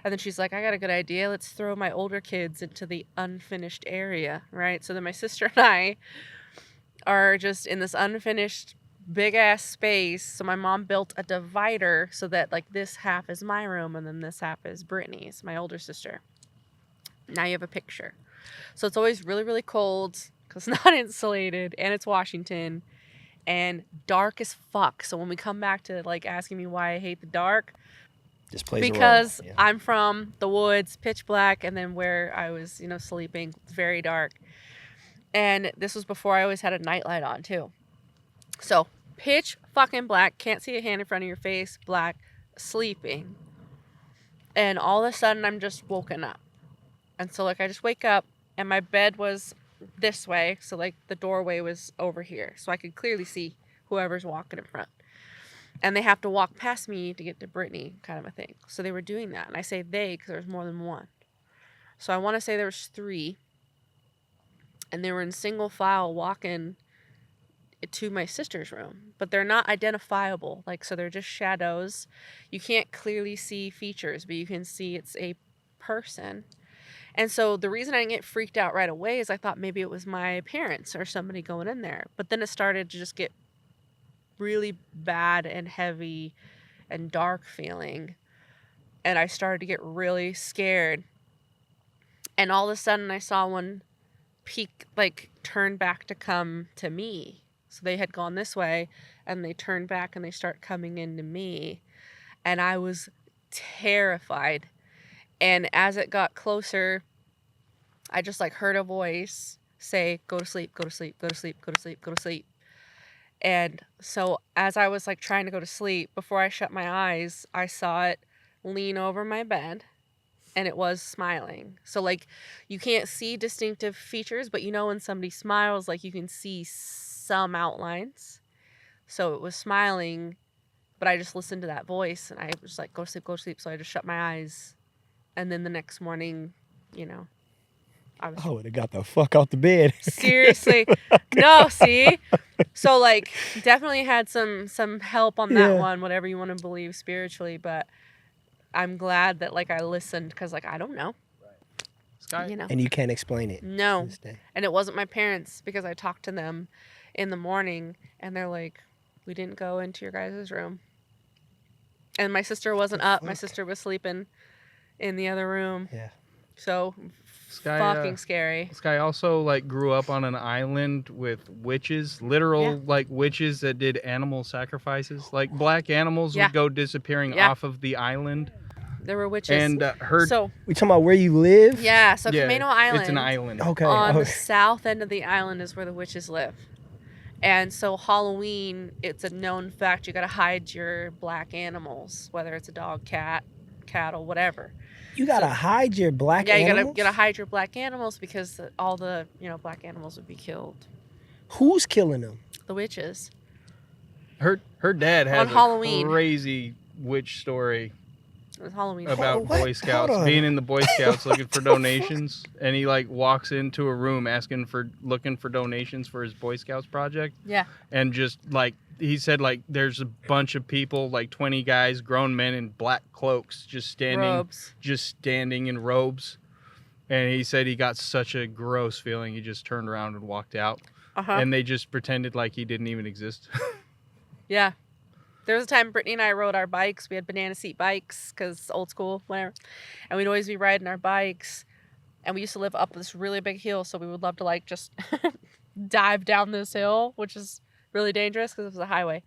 And then she's like, I got a good idea. Let's throw my older kids into the unfinished area, right? So then my sister and I are just in this unfinished big ass space. So my mom built a divider so that like this half is my room and then this half is Brittany's, my older sister. Now you have a picture. So it's always really, really cold because it's not insulated and it's Washington and dark as fuck. So when we come back to like asking me why I hate the dark, Just plays because a role. Yeah. I'm from the woods, pitch black, and then where I was, you know, sleeping, very dark. And this was before I always had a nightlight on too. So pitch fucking black, can't see a hand in front of your face, black, sleeping. And all of a sudden I'm just woken up. And so like I just wake up and my bed was this way. So like the doorway was over here. So I could clearly see whoever's walking in front. And they have to walk past me to get to Brittany, kind of a thing. So they were doing that. And I say they because there was more than one. So I want to say there was 3. And they were in single file walking to my sister's room. But they're not identifiable. Like, so they're just shadows. You can't clearly see features, but you can see it's a person. And so the reason I didn't get freaked out right away is I thought maybe it was my parents or somebody going in there. But then it started to just get really bad and heavy and dark feeling. And I started to get really scared. And all of a sudden I saw one peek, like turn back to come to me. So they had gone this way and they turned back and they start coming into me. And I was terrified. And as it got closer, I just like heard a voice say, go to sleep, go to sleep, go to sleep, go to sleep, go to sleep. And so as I was like trying to go to sleep, before I shut my eyes, I saw it lean over my bed, and it was smiling. So like you can't see distinctive features, but you know when somebody smiles, like you can see some outlines. So it was smiling, but I just listened to that voice, and I was like, go to sleep, go to sleep. So I just shut my eyes. And then the next morning, you know, I would have got the fuck out the bed. Seriously. No, see? So like definitely had some help on that one, whatever you want to believe spiritually, but I'm glad that like I listened, because like I don't know. Skye? You know. And you can't explain it. No. And it wasn't my parents, because I talked to them in the morning, and they're like, we didn't go into your guys' room. And my sister wasn't up. My sister was sleeping in the other room. Yeah. So Skye, fucking scary. Skye also like grew up on an island with witches, literal like witches that did animal sacrifices. Like black animals would go disappearing off of the island. There were witches. And so we talking about where you live? Yeah, so Camino Island. It's an island. Okay. On the south end of the island is where the witches live. And so Halloween, it's a known fact, you gotta hide your black animals, whether it's a dog, cat, cattle, whatever. You gotta hide your black animals? Yeah, you gotta hide your black animals, because all the black animals would be killed. Who's killing them? The witches. Her dad has Halloween. A crazy witch story. It was Halloween. About Boy Scouts, being in the Boy Scouts looking for donations, and he like walks into a room looking for donations for his Boy Scouts project. Yeah. And just like he said, like there's a bunch of people, like 20 guys, grown men in black cloaks, just standing in robes. And he said he got such a gross feeling, he just turned around and walked out. And they just pretended like he didn't even exist. Yeah. There was a time Brittany and I rode our bikes. We had banana seat bikes, because old school, whatever. And we'd always be riding our bikes. And we used to live up this really big hill, so we would love to like just dive down this hill, which is really dangerous because it was a highway.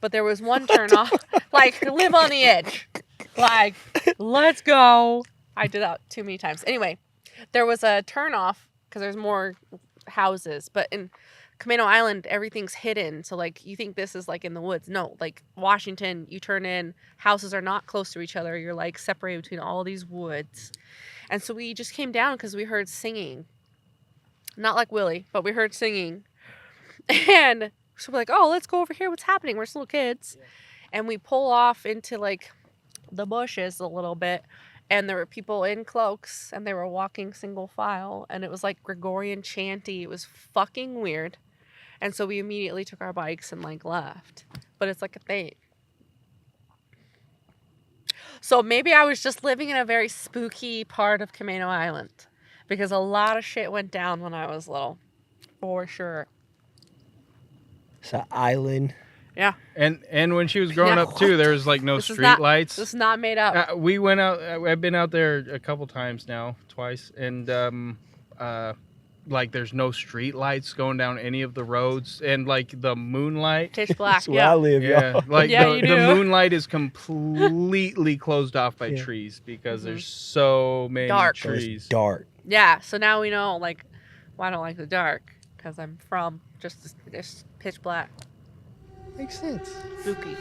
But there was one turn off, like live on the edge. Like, let's go. I did that too many times. Anyway, there was a turn off because there's more houses. But in Camino Island, everything's hidden. So, like, you think this is, like, in the woods. No, like, Washington, you turn in, houses are not close to each other. You're, like, separated between all these woods. And so we just came down because we heard singing. Not like Willie, but we heard singing. And so we're like, oh, let's go over here. What's happening? We're just little kids. Yeah. And we pull off into, like, the bushes a little bit. And there were people in cloaks, and they were walking single file. And it was, like, Gregorian chanty. It was fucking weird. And so we immediately took our bikes and, like, left. But it's like a thing. So maybe I was just living in a very spooky part of Camino Island. Because a lot of shit went down when I was little. For sure. It's an island. Yeah. And when she was growing up, too, there was, like, no street lights. This is not made up. We went out. I've been out there a couple times now. Twice. And, like there's no street lights going down any of the roads, and like the moonlight, pitch black. That's where I live, y'all. Like the moonlight is completely closed off by trees because there's so many trees. It's dark. Yeah, so now we know like why I don't like the dark, because I'm from just pitch black. Makes sense. Spooky.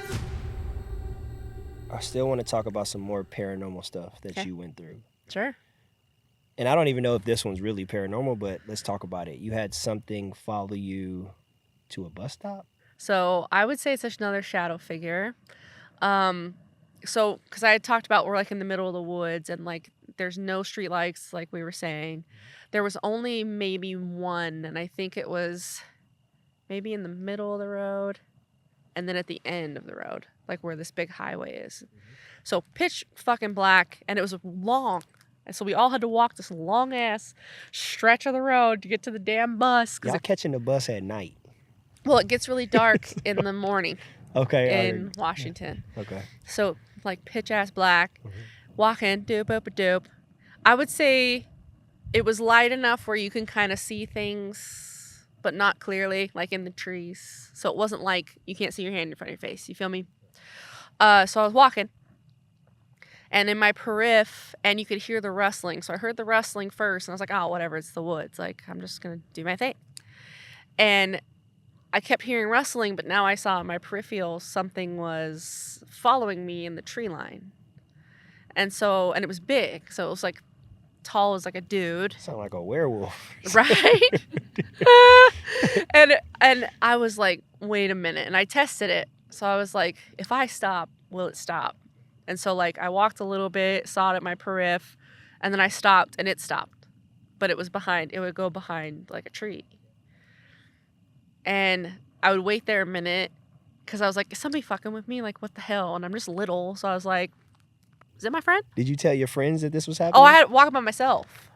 I still want to talk about some more paranormal stuff that you went through. Sure. And I don't even know if this one's really paranormal, but let's talk about it. You had something follow you to a bus stop? So I would say it's just another shadow figure. So, because I had talked about we're like in the middle of the woods and like there's no street lights, like we were saying. There was only maybe one, and I think it was maybe in the middle of the road and then at the end of the road, like where this big highway is. So pitch fucking black, and it was long. And so we all had to walk this long-ass stretch of the road to get to the damn bus. Y'all catching the bus at night? Well, it gets really dark in the morning. Okay. In Washington. Okay. So, like, pitch-ass black. Walking, doop-oop-a-doop. I would say it was light enough where you can kind of see things, but not clearly, like in the trees. So it wasn't like you can't see your hand in front of your face. You feel me? So I was walking. And in my periph, and you could hear the rustling. So I heard the rustling first, and I was like, oh, whatever, it's the woods. Like, I'm just going to do my thing. And I kept hearing rustling, but now I saw in my peripheral something was following me in the tree line. And it was big. So it was like tall as like a dude. Sound like a werewolf. Right? and I was like, wait a minute. And I tested it. So I was like, if I stop, will it stop? And so like I walked a little bit, saw it at my periph, and then I stopped and it stopped. But it would go behind like a tree. And I would wait there a minute because I was like, is somebody fucking with me? Like, what the hell? And I'm just little. So I was like, is it my friend? Did you tell your friends that this was happening? Oh, I had to walk by myself.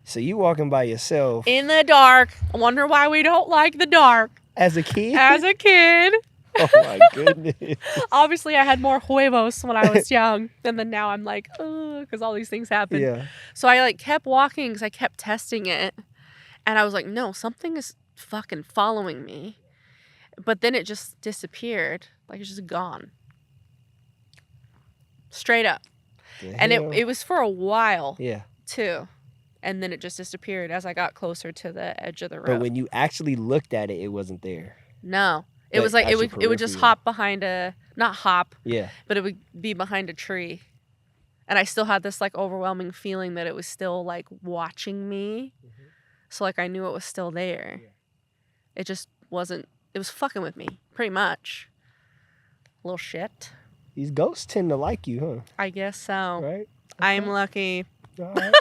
So you walking by yourself. In the dark. I wonder why we don't like the dark. As a kid? As a kid. Oh, my goodness. Obviously, I had more huevos when I was young. And then now I'm like, oh, because all these things happen. Yeah. So I like kept walking because I kept testing it. And I was like, no, something is fucking following me. But then it just disappeared. Like, it's just gone. Straight up. And it was for a while. Yeah. Too. And then it just disappeared as I got closer to the edge of the road. But when you actually looked at it, it wasn't there. No. It was like it would just hop behind not hop. Yeah. But it would be behind a tree. And I still had this like overwhelming feeling that it was still like watching me. Mm-hmm. So like I knew it was still there. Yeah. It just wasn't. It was fucking with me, pretty much. Little shit. These ghosts tend to like you, huh? I guess so. Right? Okay. I'm lucky. All right.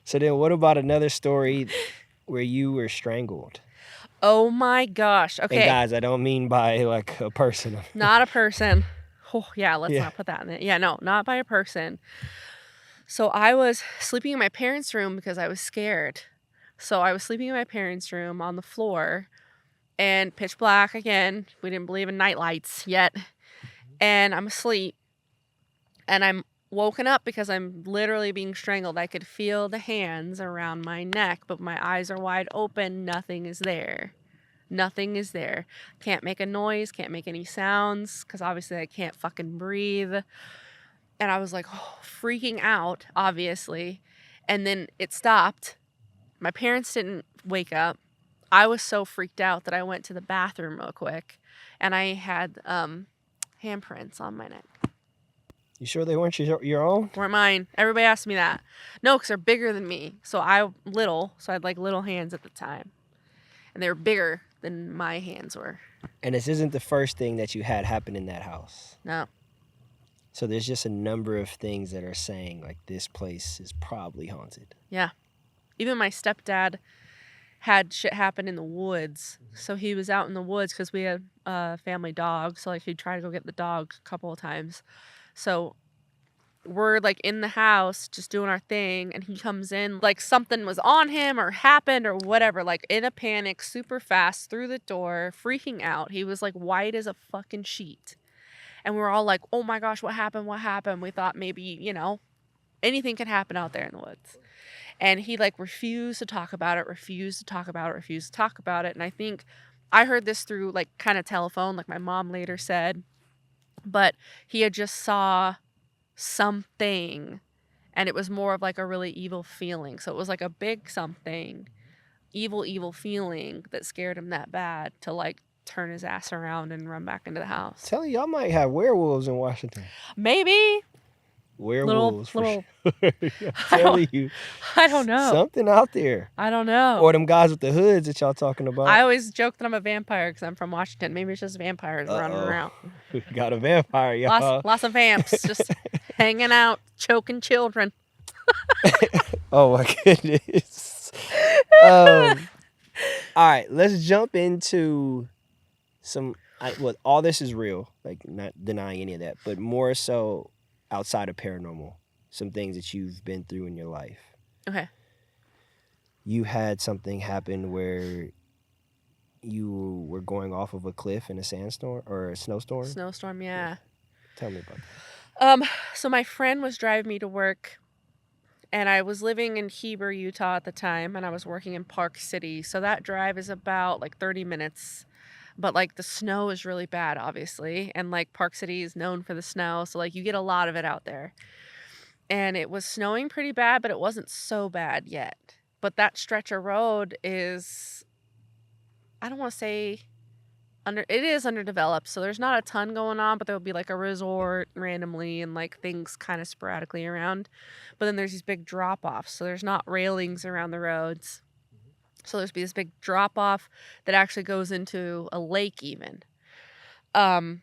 So then what about another story where you were strangled? Oh my gosh. Okay. And guys, I don't mean by like a person. Not a person. Oh, yeah, let's not put that in it. Yeah, no, not by a person. So I was sleeping in my parents' room because I was scared. So I was sleeping in my parents' room on the floor and pitch black again. We didn't believe in night lights yet. And I'm asleep. And I'm woken up because I'm literally being strangled. I could feel the hands around my neck, but my eyes are wide open. Nothing is there. Nothing is there. Can't make a noise, can't make any sounds, because obviously I can't fucking breathe. And I was like, freaking out, obviously. And then it stopped. My parents didn't wake up. I was so freaked out that I went to the bathroom real quick. And I had handprints on my neck. You sure they weren't your own? Weren't mine. Everybody asked me that. No, because they're bigger than me. So I had like little hands at the time. And they were bigger than my hands were. And this isn't the first thing that you had happen in that house. No. So there's just a number of things that are saying like this place is probably haunted. Yeah. Even my stepdad had shit happen in the woods. So he was out in the woods because we had a family dog. So like he'd try to go get the dog a couple of times. So we're like in the house just doing our thing, and he comes in like something was on him or happened or whatever, like in a panic, super fast through the door, freaking out. He was like white as a fucking sheet. And we were all like, oh my gosh, what happened? What happened? We thought maybe, anything could happen out there in the woods. And he like refused to talk about it. And I think I heard this through like kind of telephone, like my mom later said, but he had just saw something, and it was more of like a really evil feeling. So it was like a big something, evil feeling that scared him that bad to like turn his ass around and run back into the house. Tell you, y'all might have werewolves in Washington. Maybe. Werewolves, little. For sure. I'm telling you. I don't know. Something out there. I don't know. Or them guys with the hoods that y'all talking about. I always joke that I'm a vampire because I'm from Washington. Maybe it's just vampires running around. We got a vampire, y'all. Lots of vamps just hanging out, choking children. Oh my goodness. All right, let's jump into some. All this is real, like not denying any of that, but more so outside of paranormal, some things that you've been through in your life. Okay. You had something happen where you were going off of a cliff in a sandstorm or a snowstorm? Snowstorm, yeah. Tell me about that. So my friend was driving me to work, and I was living in Heber, Utah at the time, and I was working in Park City. So that drive is about like 30 minutes. But like the snow is really bad, obviously. And like Park City is known for the snow. So like you get a lot of it out there. And it was snowing pretty bad, but it wasn't so bad yet. But that stretch of road is, I don't want to say it is underdeveloped, so there's not a ton going on, but there'll be like a resort randomly and like things kind of sporadically around. But then there's these big drop-offs, so there's not railings around the roads. So there's this big drop-off that actually goes into a lake even. And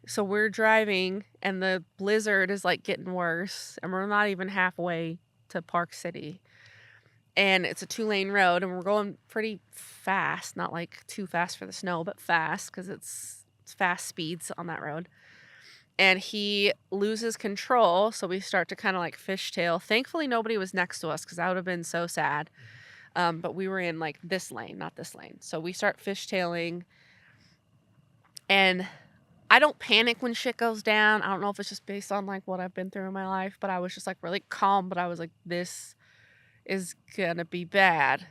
so we're driving and the blizzard is like getting worse and we're not even halfway to Park City. And it's a 2-lane road and we're going pretty fast, not like too fast for the snow, but fast because it's fast speeds on that road. And he loses control, so we start to kind of like fishtail. Thankfully, nobody was next to us because that would have been so sad. But we were in like this lane, not this lane. So we start fishtailing. And I don't panic when shit goes down. I don't know if it's just based on like what I've been through in my life, but I was just like really calm. But I was like, this is gonna be bad.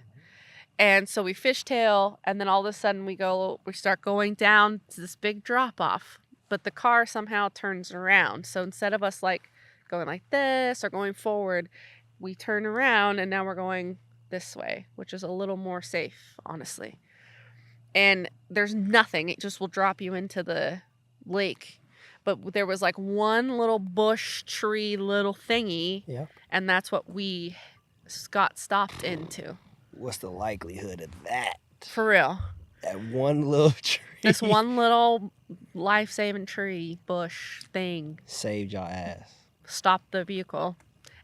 And so we fishtail, and then all of a sudden we start going down to this big drop off, but the car somehow turns around. So instead of us like going like this or going forward, we turn around and now we're going this way, which is a little more safe, honestly. And there's nothing. It just will drop you into the lake. But there was like one little bush tree little thingy. Yeah. And that's what we got stopped into. What's the likelihood of that? For real. That one little tree. This one little life-saving tree bush thing saved y'all ass. Stopped the vehicle.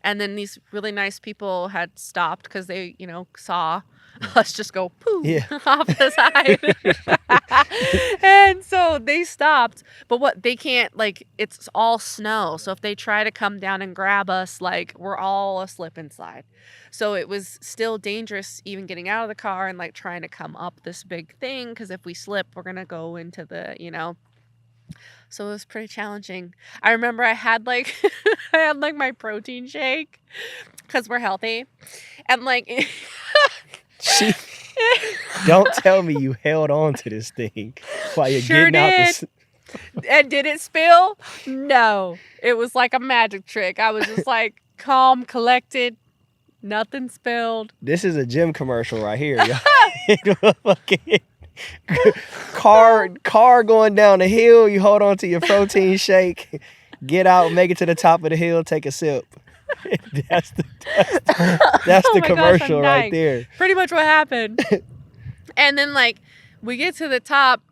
And then these really nice people had stopped because they, saw us just go poof off the side. And so they stopped. But they can't, it's all snow. So if they try to come down and grab us, we're all a slip and slide. So it was still dangerous even getting out of the car and, trying to come up this big thing. Because if we slip, we're going to go into the, So it was pretty challenging. I remember I had my protein shake because we're healthy. And don't tell me you held on to this thing while you're getting out this. And did it spill? No. It was like a magic trick. I was just calm, collected. Nothing spilled. This is a gym commercial right here. Car going down the hill, you hold on to your protein shake, get out, make it to the top of the hill, take a sip. That's the commercial right there. Pretty much what happened. And then we get to the top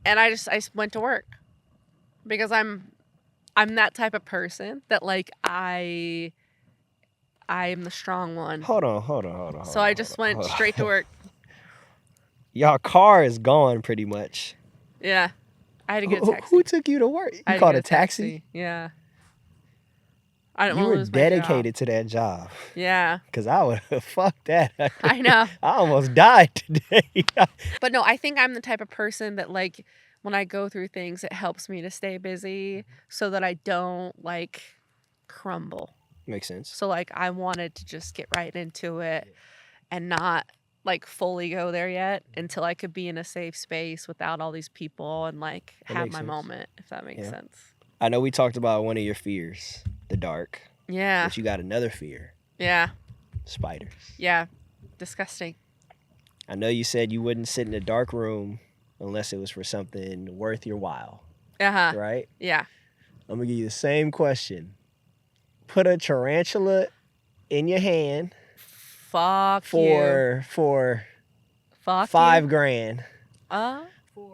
and I went to work because I'm that type of person that I am the strong one. Hold on. So I just went straight to work. Y'all car is gone pretty much. Yeah. I had to get a taxi. Who took you to work? You called a taxi? Yeah. I don't You want to were lose dedicated to that job. Yeah. Because I would have fucked that. I know. I almost died today. But no, I think I'm the type of person that when I go through things, it helps me to stay busy so that I don't crumble. Makes sense. So I wanted to just get right into it and not fully go there yet until I could be in a safe space without all these people and have my moment, if that makes sense. I know we talked about one of your fears, the dark. Yeah. But you got another fear. Yeah. Spiders. Yeah. Disgusting. I know you said you wouldn't sit in a dark room unless it was for something worth your while. Uh-huh. Right? Yeah. I'm going to give you the same question. Put a tarantula in your hand. Fuck for $5,000.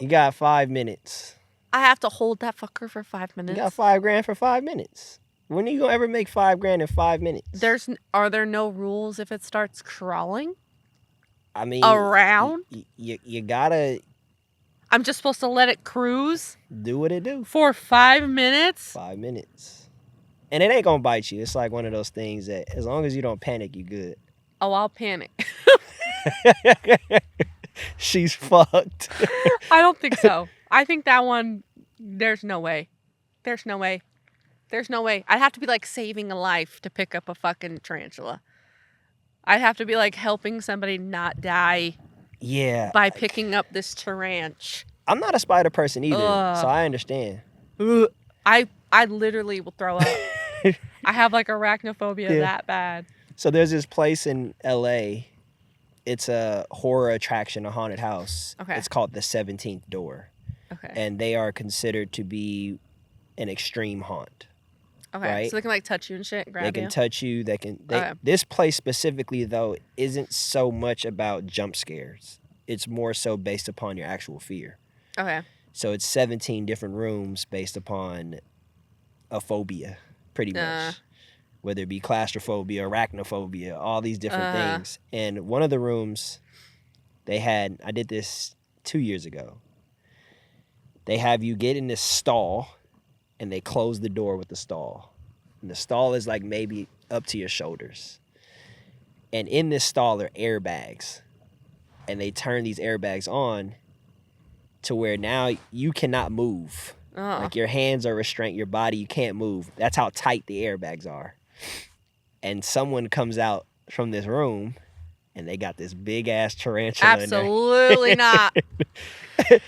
You got 5 minutes. I have to hold that fucker for 5 minutes. You got $5,000 for 5 minutes. When are you gonna ever make $5,000 in 5 minutes? Are there no rules if it starts crawling? I mean, around. You gotta. I'm just supposed to let it cruise. Do what it do for 5 minutes. 5 minutes, and it ain't gonna bite you. It's like one of those things that as long as you don't panic, you good. Oh, I'll panic. She's fucked. I don't think so. I think that one, there's no way. There's no way. I'd have to be saving a life to pick up a fucking tarantula. I'd have to be helping somebody not die. Yeah. By picking up this tarantula. I'm not a spider person either, so I understand. I literally will throw up. I have like arachnophobia that bad. So there's this place in LA. It's a horror attraction, a haunted house. Okay. It's called the 17th Door. Okay. And they are considered to be an extreme haunt. Okay. Right? So they can like touch you and shit, grab you. They can touch you. Okay. This place specifically, though, isn't so much about jump scares. It's more so based upon your actual fear. Okay. So it's 17 different rooms based upon a phobia, pretty much. Whether it be claustrophobia, arachnophobia, all these different things. And one of the rooms, I did this 2 years ago. They have you get in this stall, and they close the door with the stall. And the stall is like maybe up to your shoulders. And in this stall are airbags. And they turn these airbags on to where now you cannot move. Like your hands are restrained, your body, you can't move. That's how tight the airbags are. And someone comes out from this room, and they got this big ass tarantula Absolutely in there. not.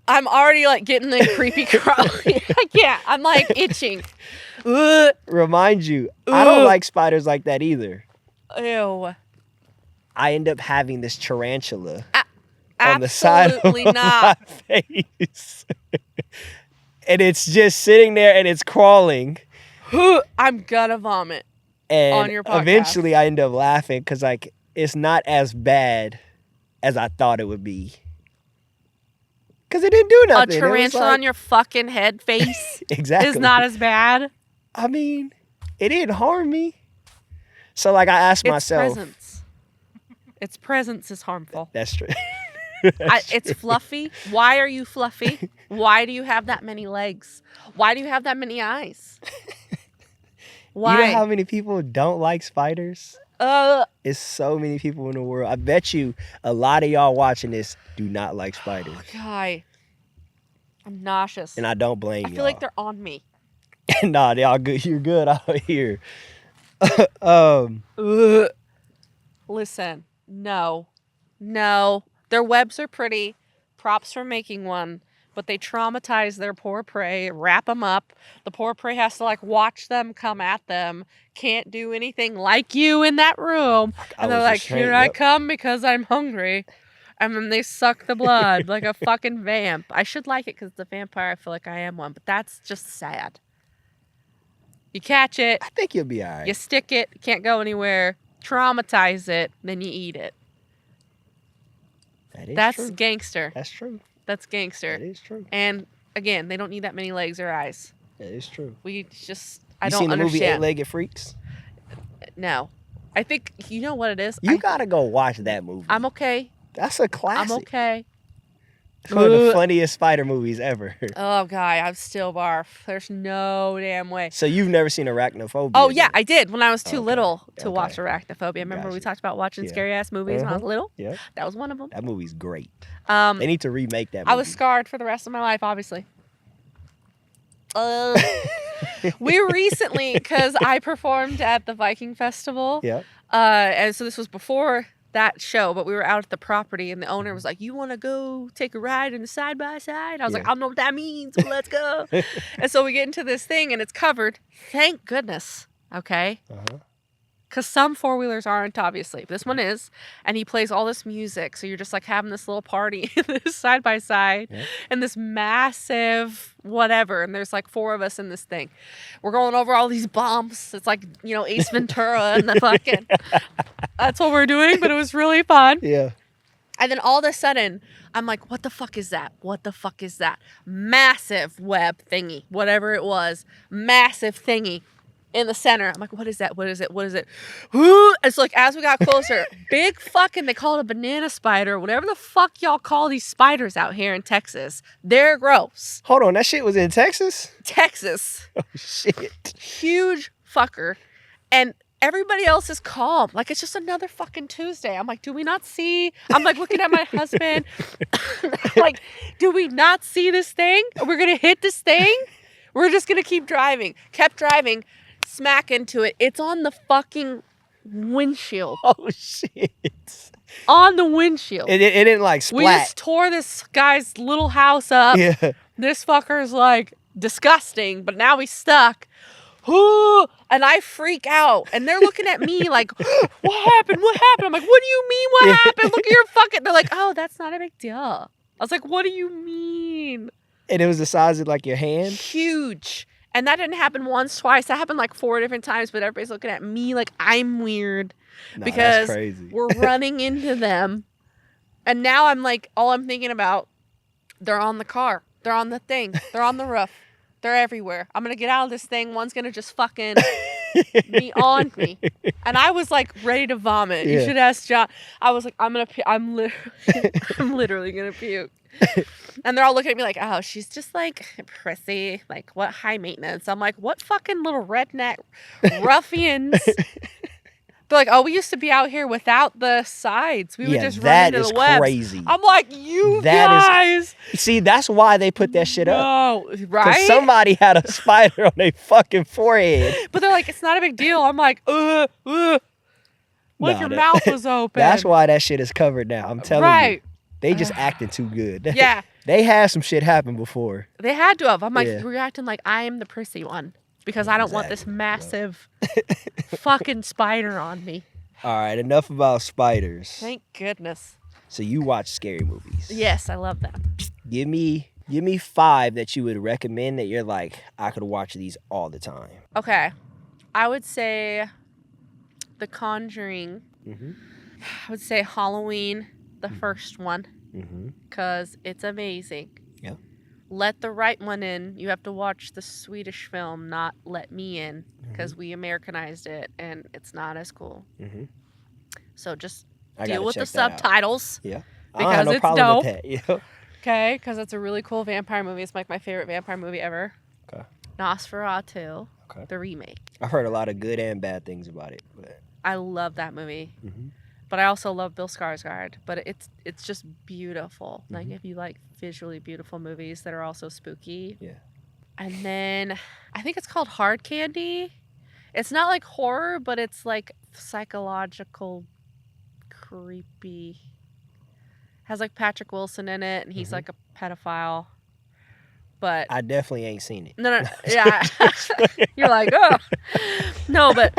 I'm already like getting the creepy crawly. I can't. I'm like itching. Remind you, I don't like spiders like that either. Ew. I end up having this tarantula on the side of my face. And it's just sitting there and it's crawling. I'm gonna vomit and on your podcast. Eventually I end up laughing because like it's not as bad as I thought it would be. Because it didn't do nothing. A tarantula on your fucking head face exactly. is not as bad. I mean, it didn't harm me. So like I asked myself. Presence. Its presence is harmful. That's true. It's fluffy. Why are you fluffy? Why do you have that many legs? Why do you have that many eyes? Why? You know how many people don't like spiders? It's so many people in the world. I bet you a lot of y'all watching this do not like spiders. Oh, God. I'm nauseous. And I don't blame y'all. I feel like they're on me. Nah, they all good. You're good out here. Listen, no. Their webs are pretty. Props for making one. But they traumatize their poor prey, wrap them up. The poor prey has to like watch them come at them. Can't do anything like you in that room. And they're like, here I come because I'm hungry. And then they suck the blood like a fucking vamp. I should like it because it's a vampire. I feel like I am one. But that's just sad. You catch it. I think you'll be all right. You stick it. Can't go anywhere. Traumatize it. Then you eat it. That's true. Gangster. That's true. That's gangster. That is true. And again, they don't need that many legs or eyes. That is true. I don't understand. You seen the movie 8-Legged Freaks? No. I think, you know what it is? You gotta go watch that movie. I'm okay. That's a classic. I'm okay. It's one of the funniest spider movies ever. Oh, God, I'm still barf. There's no damn way. So you've never seen Arachnophobia? Oh, yeah, I did when I was too little to watch Arachnophobia. Remember we talked about watching scary-ass movies when I was little? Yeah. That was one of them. That movie's great. They need to remake that movie. I was scarred for the rest of my life, obviously. We recently, because I performed at the Viking Festival. Yeah. And so this was before that show, but we were out at the property and the owner was like, you want to go take a ride in the side-by-side? I was like, I don't know what that means, but let's go. And so we get into this thing and it's covered. Thank goodness. Okay. Because some four-wheelers aren't, obviously. But this one is. And he plays all this music. So you're just like having this little party in this side-by-side. And this massive whatever. And there's like 4 of us in this thing. We're going over all these bumps. It's like, Ace Ventura and the fucking... That's what we're doing, but it was really fun. Yeah. And then all of a sudden, I'm like, what the fuck is that? What the fuck is that? Massive web thingy. Whatever it was. Massive thingy. In the center. I'm like, what is that? What is it? What is it? It's like, as we got closer, big fucking, they call it a banana spider, whatever the fuck y'all call these spiders out here in Texas. They're gross. Hold on, that shit was in Texas? Texas. Oh, shit. Huge fucker. And everybody else is calm. Like, it's just another fucking Tuesday. I'm like, do we not see? I'm like looking at my husband. Like, do we not see this thing? We're going to hit this thing? We're just going to keep driving. Kept driving. Smack into it. It's on the fucking windshield. Oh, shit. On the windshield. It didn't like splat. We just tore this guy's little house up. Yeah. This fucker's like disgusting, but now he's stuck. and I freak out. And they're looking at me like, what happened? What happened? I'm like, what do you mean what happened? Look at your fucking... They're like, oh, that's not a big deal. I was like, what do you mean? And it was the size of like your hand? Huge. And that didn't happen once, twice. That happened like 4 different times, but everybody's looking at me like I'm weird. Because that's crazy. We're running into them. And now I'm like, all I'm thinking about, they're on the car. They're on the thing. They're on the roof. They're everywhere. I'm going to get out of this thing. One's going to just fucking be on me. And I was like ready to vomit. You should ask John. I was like, I'm literally going to puke. And they're all looking at me like, oh, she's just like prissy. Like, what high maintenance? I'm like, what fucking little redneck ruffians? They're like, oh, we used to be out here without the sides. We would just run into the webs. That is crazy. I'm like, guys. See, that's why they put that shit up. No, right? Because somebody had a spider on their fucking forehead. But they're like, it's not a big deal. I'm like, what if your mouth was open? That's why that shit is covered now. I'm telling you. They just acting too good. Yeah. They had some shit happen before. They had to have. I'm like, we're acting like I am the prissy one. Because I don't want this massive fucking spider on me. All right, enough about spiders. Thank goodness. So you watch scary movies. Yes, I love them. Give me 5 that you would recommend that you're like, I could watch these all the time. Okay. I would say The Conjuring. Mm-hmm. I would say Halloween, the first one. Because it's amazing. Yeah. Let the Right One In. You have to watch the Swedish film, not Let Me In, because we Americanized it and it's not as cool. So just deal with the subtitles. Yeah. Because it's dope. With that. Yeah. Okay, because it's a really cool vampire movie. It's like my favorite vampire movie ever. Okay. Nosferatu, the remake. I've heard a lot of good and bad things about it. But... I love that movie. But I also love Bill Skarsgård. But it's just beautiful. Like if you like visually beautiful movies that are also spooky. Yeah. And then I think it's called Hard Candy. It's not like horror, but it's like psychological, creepy. Has like Patrick Wilson in it, and he's like a pedophile. But I definitely ain't seen it. No, yeah. You're like, oh. No, but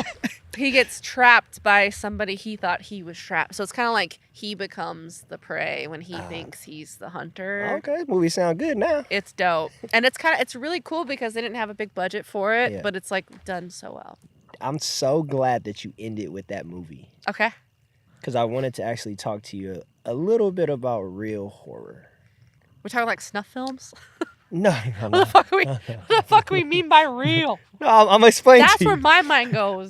he gets trapped by somebody he thought he was trapped. So it's kind of like he becomes the prey when he thinks he's the hunter. Okay, movie sound good now. It's dope. And it's really cool because they didn't have a big budget for it, but it's like done so well. I'm so glad that you ended with that movie. Okay. Because I wanted to actually talk to you a little bit about real horror. We're talking like snuff films? No. What the fuck we mean by real? No, I'm explaining to you. That's where my mind goes.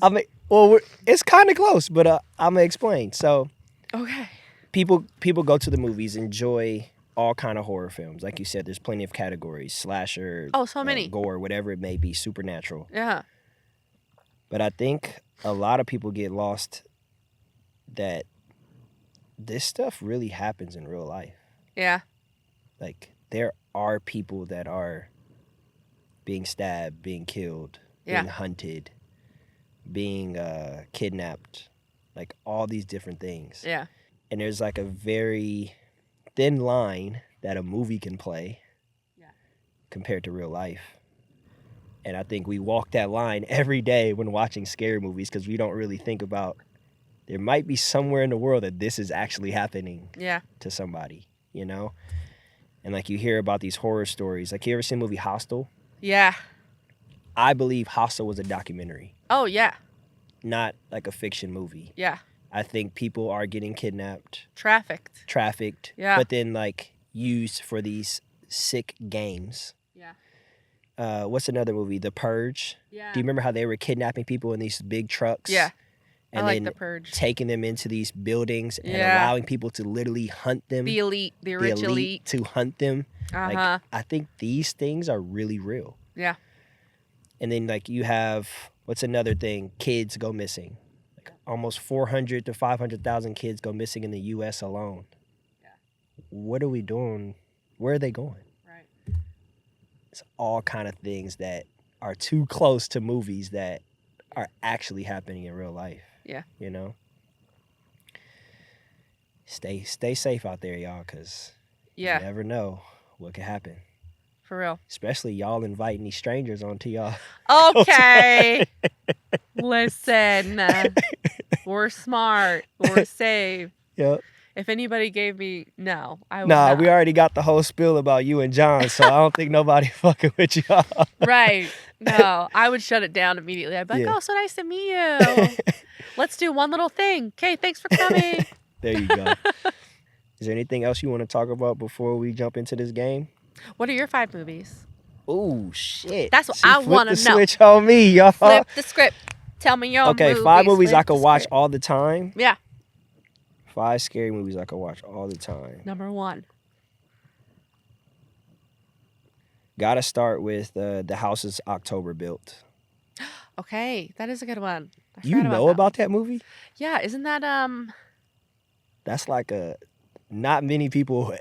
It's kind of close, but I'm going to explain. So, okay. People go to the movies, enjoy all kind of horror films. Like you said, there's plenty of categories. Slasher. Oh, so many. Gore, whatever it may be, supernatural. Yeah. But I think a lot of people get lost that this stuff really happens in real life. Yeah. Like, there are people that are being stabbed, being killed, being hunted, being kidnapped, like all these different things. Yeah. And there's like a very thin line that a movie can play compared to real life. And I think we walk that line every day when watching scary movies because we don't really think about there might be somewhere in the world that this is actually happening to somebody, you know? And like you hear about these horror stories. Like you ever seen the movie Hostel? Yeah. I believe Hostel was a documentary. Oh, yeah. Not like a fiction movie. Yeah. I think people are getting kidnapped. Trafficked. Yeah. But then like used for these sick games. Yeah. What's another movie? The Purge. Yeah. Do you remember how they were kidnapping people in these big trucks? Yeah. And I like then The Purge. Taking them into these buildings and allowing people to literally hunt them. The elite, the rich elite. To hunt them. Like, I think these things are really real. Yeah. And then like you have, what's another thing? Kids go missing. Like almost 400 to 500,000 kids go missing in the U.S. alone. Yeah. What are we doing? Where are they going? Right. It's all kind of things that are too close to movies that are actually happening in real life. Yeah. You know? Stay safe out there, y'all, because you never know what could happen. For real. Especially y'all inviting these strangers onto y'all. Okay. Listen. We're smart. We're safe. Yep. If anybody gave me, no, I would Nah, not. we already got the whole spiel about you and John, so I don't think nobody fucking with y'all. Right. No, I would shut it down immediately. I'd be like, Yeah. oh, so nice to meet you. Let's do one little thing. Okay, thanks for coming. There you go. Is there anything else you want to talk about before we jump into this game? What are your 5 movies? Oh, shit. That's what I want to know. Switch on me, y'all. Flip the script. Tell me your Okay, movies. 5 movies Flip I could the watch script. all the time. Yeah. 5 scary movies I could watch all the time. Number 1. Gotta start with The House is October Built. Okay, that is a good one. You know about that movie? Yeah, isn't that That's like not many people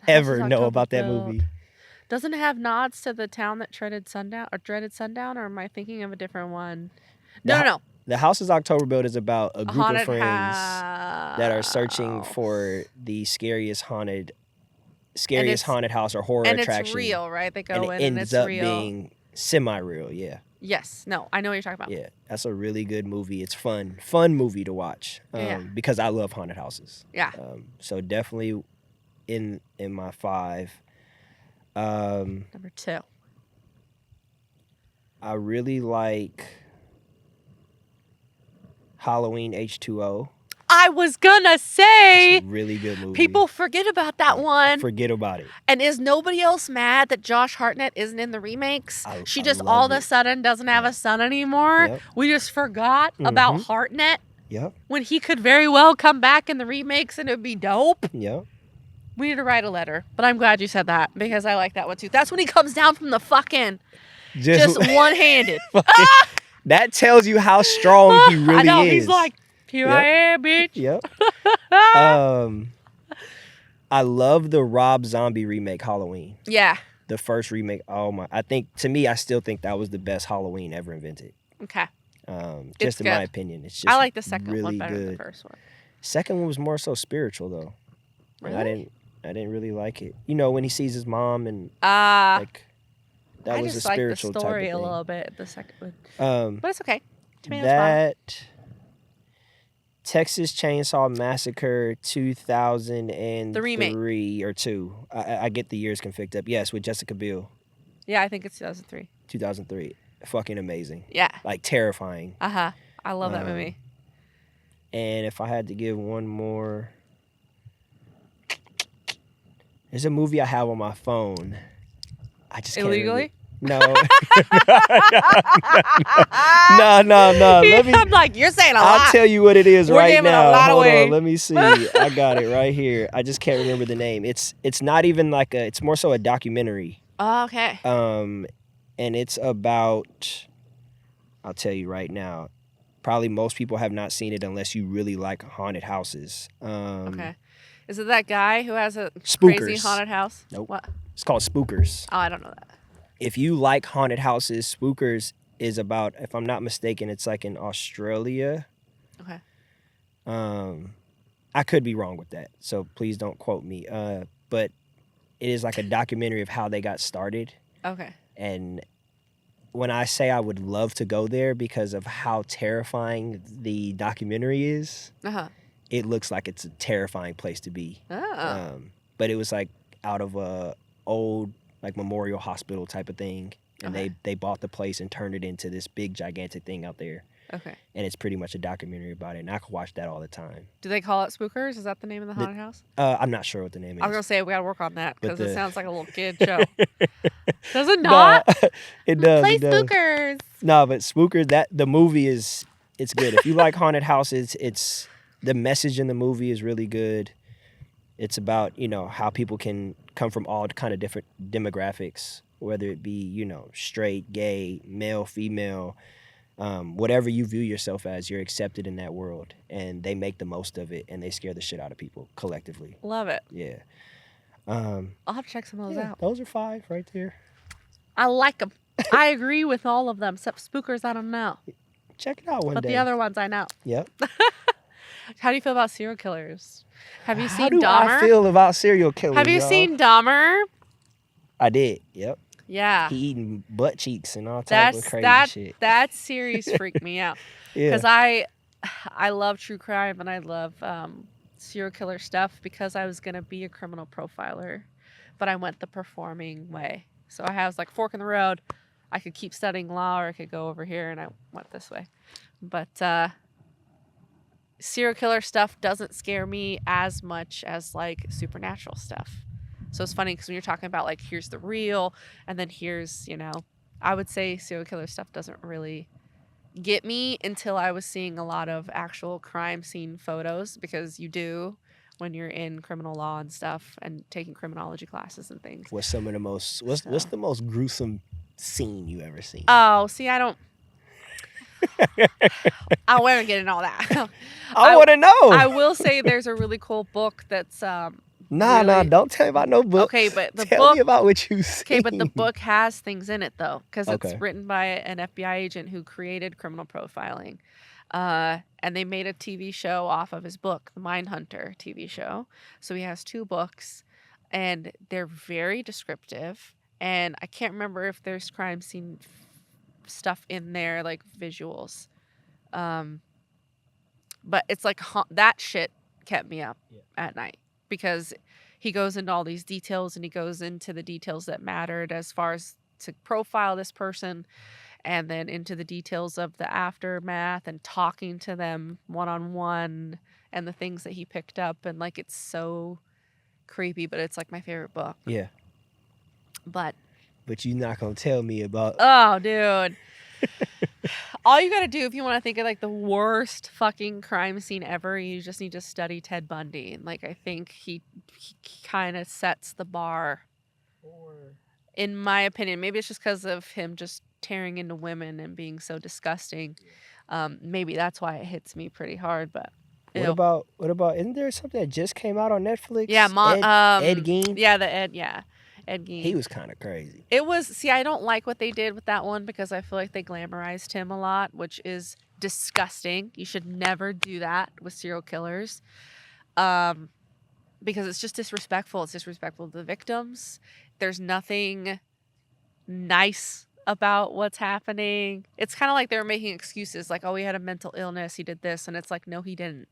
ever know about that movie. Doesn't it have nods to The Town That Dreaded Sundown, or am I thinking of a different one? No. The House is October Built is about a group of friends house. that are searching for the scariest haunted house or horror and attraction. it's real, right? They go and it in and ends it's up real. being semi-real, yeah. Yes. No, I know what you're talking about. Yeah, that's a really good movie. It's fun movie to watch because I love haunted houses. Yeah. So definitely in my 5. Number 2. I really like Halloween H2O. I was gonna say, It's a really good movie. people forget about that one. Forget about it. And is nobody else mad that Josh Hartnett isn't in the remakes? She just love all of it. a sudden doesn't have a son anymore. Yep. We just forgot about Hartnett Yep. when he could very well come back in the remakes and it would be dope. Yep. We need to write a letter. But I'm glad you said that because I like that one too. That's when he comes down from the fucking just one-handed. That tells you how strong he really is. I know, he's like, here I am, bitch. Yep. I love the Rob Zombie remake, Halloween. Yeah. The first remake. Oh my! I still think that was the best Halloween ever invented. Okay. Just in my opinion, it's just I like the second really one better good. than the first one. Second one was more so spiritual though. Really? I didn't really like it. You know, when he sees his mom and like that I was just a spiritual like the story type of a thing. little bit. The second one, but it's okay. Tomatoes That Texas Chainsaw Massacre 2003 or 2. I get the years conflicted up. Yes, with Jessica Biel. Yeah, I think it's 2003. 2003. Fucking amazing. Yeah. Like terrifying. I love that movie. And if I had to give one more, there's a movie I have on my phone. I just can't Illegally? No. No. Let me. I'm like, you're saying a lot. I'll tell you what it is We're right giving now. a lot Hold away. on, let me see. I got it right here. I just can't remember the name. It's not even like it's more so a documentary. Oh, okay. And it's about, I'll tell you right now, probably most people have not seen it unless you really like haunted houses. Okay. Is it that guy who has a Spookers. crazy haunted house? Nope. What? It's called Spookers. Oh, I don't know that. If you like haunted houses, Spookers is about, if I'm not mistaken, it's like in Australia. Okay. I could be wrong with that, so please don't quote me. But it is like a documentary of how they got started. Okay. And when I say I would love to go there because of how terrifying the documentary is, it looks like it's a terrifying place to be. Oh. But it was like out of a old like memorial hospital type of thing, and they bought the place and turned it into this big gigantic thing out there. Okay. And it's pretty much a documentary about it, and I could watch that all the time. Do they call it Spookers? Is that the name of the haunted house? I'm not sure what the name is. I was gonna say we gotta work on that because But it sounds like a little kid show. Does it not? It does. Play it does. Spookers. No, but Spookers, the movie it's good. If you like haunted houses, it's the message in the movie is really good. It's about, how people can come from all kind of different demographics, whether it be, straight, gay, male, female, whatever you view yourself as, you're accepted in that world, and they make the most of it, and they scare the shit out of people collectively. Love it. Yeah. I'll have to check some of those out. Those are 5 right there. I like them. I agree with all of them, except Spookers, I don't know. Check it out one day. But the other ones I know. Yep. How do you feel about serial killers? Have you seen How do Dahmer? I feel about serial killers? Have you seen Dahmer? I did. Yep. Yeah. He eating butt cheeks and all type of crazy shit. That series freaked me out. Yeah. Because I love true crime and I love serial killer stuff because I was going to be a criminal profiler. But I went the performing way. So I was like fork in the road. I could keep studying law or I could go over here, and I went this way. But serial killer stuff doesn't scare me as much as like supernatural stuff. So it's funny because when you're talking about like here's the real and then here's, I would say serial killer stuff doesn't really get me until I was seeing a lot of actual crime scene photos, because you do when you're in criminal law and stuff and taking criminology classes and things. What's some of the most what's the most gruesome scene you ever seen? Oh, see, I don't want to get into all that. I want to know. I will say there's a really cool book that's Nah, don't tell me about no book. Okay, but tell me about what you see. Okay, but the book has things in it though, because it's Okay. written by an FBI agent who created criminal profiling, and they made a TV show off of his book, the Mindhunter TV show. So he has 2 books, and they're very descriptive. And I can't remember if there's crime scene stuff in there, like visuals, but it's like that shit kept me up at night, because he goes into all these details and he goes into the details that mattered as far as to profile this person, and then into the details of the aftermath and talking to them one-on-one and the things that he picked up. And like, it's so creepy, but it's like my favorite book. Yeah. But you're not going to tell me about... Oh, dude. All you got to do if you want to think of like the worst fucking crime scene ever, you just need to study Ted Bundy. And like, I think he kind of sets the bar, in my opinion. Maybe it's just because of him just tearing into women and being so disgusting. Maybe that's why it hits me pretty hard. But what about isn't there something that just came out on Netflix? Yeah, Ed Gein. Yeah, Ed Gein. He was kind of crazy. It was, see, I don't like what they did with that one, because I feel like they glamorized him a lot, which is disgusting. You should never do that with serial killers, because it's just disrespectful. It's disrespectful to the victims. There's nothing nice about what's happening. It's kind of like they were making excuses, like, oh, he had a mental illness, he did this, and it's like, no, he didn't.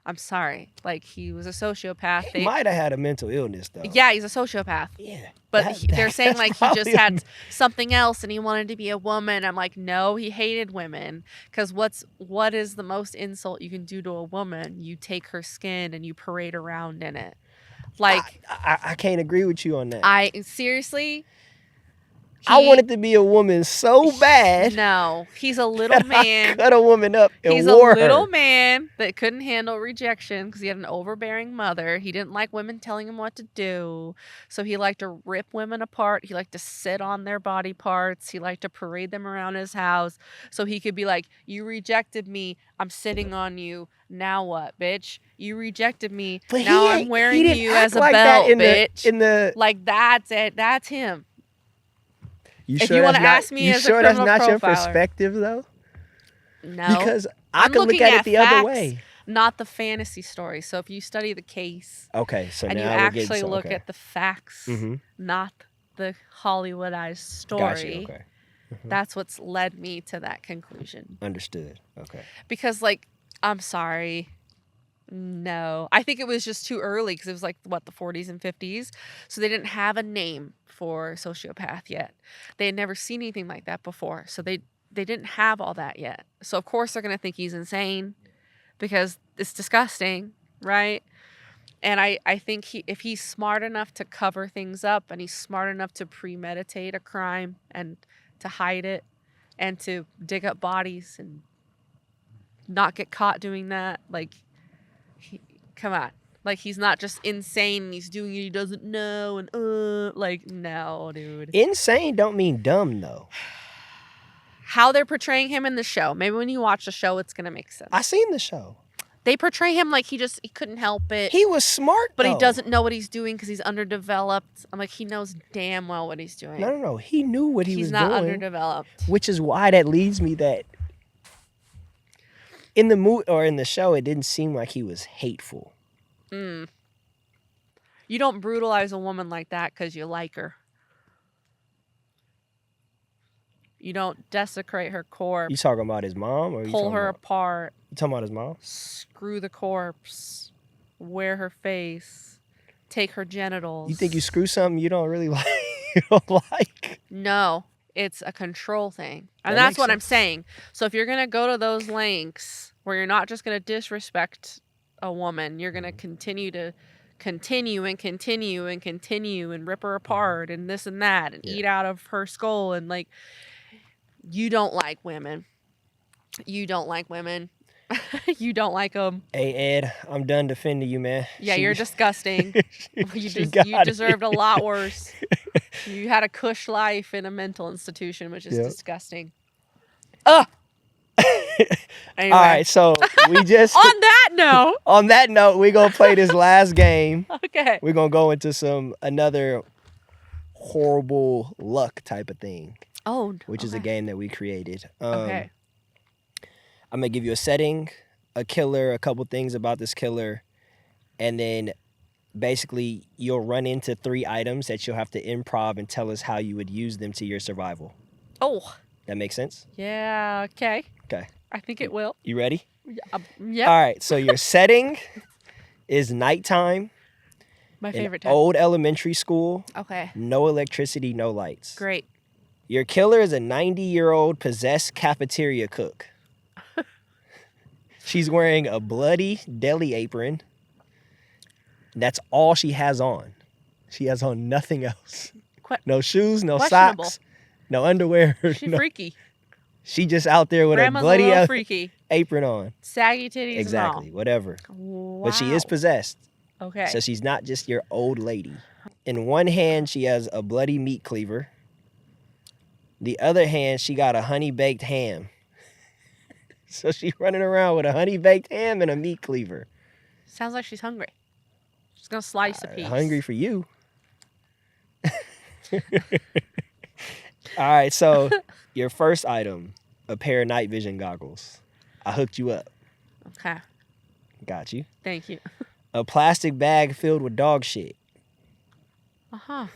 I'm sorry. Like, he was a sociopath. He might have had a mental illness, though. Yeah, he's a sociopath. Yeah. But they're saying, like, he just had something else and he wanted to be a woman. I'm like, no, he hated women. Because what is the most insult you can do to a woman? You take her skin and you parade around in it. Like, I can't agree with you on that. Seriously... I wanted to be a woman so bad. No, he's a little man. Cut a woman up and he's wore a little her. Man that couldn't handle rejection because he had an overbearing mother. He didn't like women telling him what to do. So he liked to rip women apart. He liked to sit on their body parts. He liked to parade them around his house. So he could be like, you rejected me. I'm sitting on you. Now what, bitch? You rejected me. But now I'm wearing you as a belt, bitch. Like, that's it. That's him. If you want to ask me as a criminal profiler. You sure that's not your perspective, though? No. Because I could look at it the other way. Not the fantasy story. So if you study the case, okay, so and now you actually look at the facts, not the Hollywoodized story, gotcha, okay. That's what's led me to that conclusion. Understood. Okay. Because, like, I'm sorry. No. I think it was just too early because it was like, what, the 40s and 50s? So they didn't have a name for sociopath yet. They had never seen anything like that before. So they didn't have all that yet. So, of course, they're going to think he's insane because it's disgusting, right? And I think if he's smart enough to cover things up and he's smart enough to premeditate a crime and to hide it and to dig up bodies and not get caught doing that, like... Come on. Like, he's not just insane and he's doing it, he doesn't know, and like, no, dude. Insane don't mean dumb, though. How they're portraying him in the show. Maybe when you watch the show, it's gonna make sense. I seen the show. They portray him like he couldn't help it. He was smart, but though. He doesn't know what he's doing because he's underdeveloped. I'm like, he knows damn well what he's doing. No. He knew what he was doing. He's not underdeveloped. Which is why that leads me that in the movie or in the show, it didn't seem like he was hateful. You don't brutalize a woman like that because you like her. You don't desecrate her corpse. You talking about his mom, or pull her apart? You talking about his mom? Screw the corpse. Wear her face. Take her genitals. You think you screw something you don't really like? You don't like? No, it's a control thing, and that's what I'm saying. So if you're gonna go to those lengths where you're not just gonna disrespect a woman, you're gonna continue and rip her apart and this and that and eat out of her skull and like, you don't like women. You don't like women. You don't like them. Hey Ed, I'm done defending you, man. Yeah, you're disgusting. You deserved a lot worse. You had a cush life in a mental institution, which is disgusting. Anyway. All right, so we just on that note, we're gonna play this last game. Okay. We're gonna go into another horrible luck type of thing. Oh, which is a game that we created. Okay. I'm gonna give you a setting, a killer, a couple things about this killer, and then basically you'll run into 3 items that you'll have to improv and tell us how you would use them to your survival. Oh. That makes sense? Yeah. Okay. Okay. I think it will. You ready? Yeah. All right. So your setting is nighttime. My favorite time. Old elementary school. Okay. No electricity, no lights. Great. Your killer is a 90-year-old possessed cafeteria cook. She's wearing a bloody deli apron. That's all she has on. She has on nothing else. No shoes, no socks, no underwear. She's freaky. She just out there with Grandma's a bloody freaky. Apron on. Saggy titties. Exactly, whatever. Wow. But she is possessed. Okay. So she's not just your old lady. In one hand, she has a bloody meat cleaver. The other hand, she got a honey-baked ham. So she's running around with a honey-baked ham and a meat cleaver. Sounds like she's hungry. She's going to slice a piece. Hungry for you. All right, so your first item, a pair of night vision goggles. I hooked you up. Okay. Got you. Thank you. A plastic bag filled with dog shit. Uh-huh.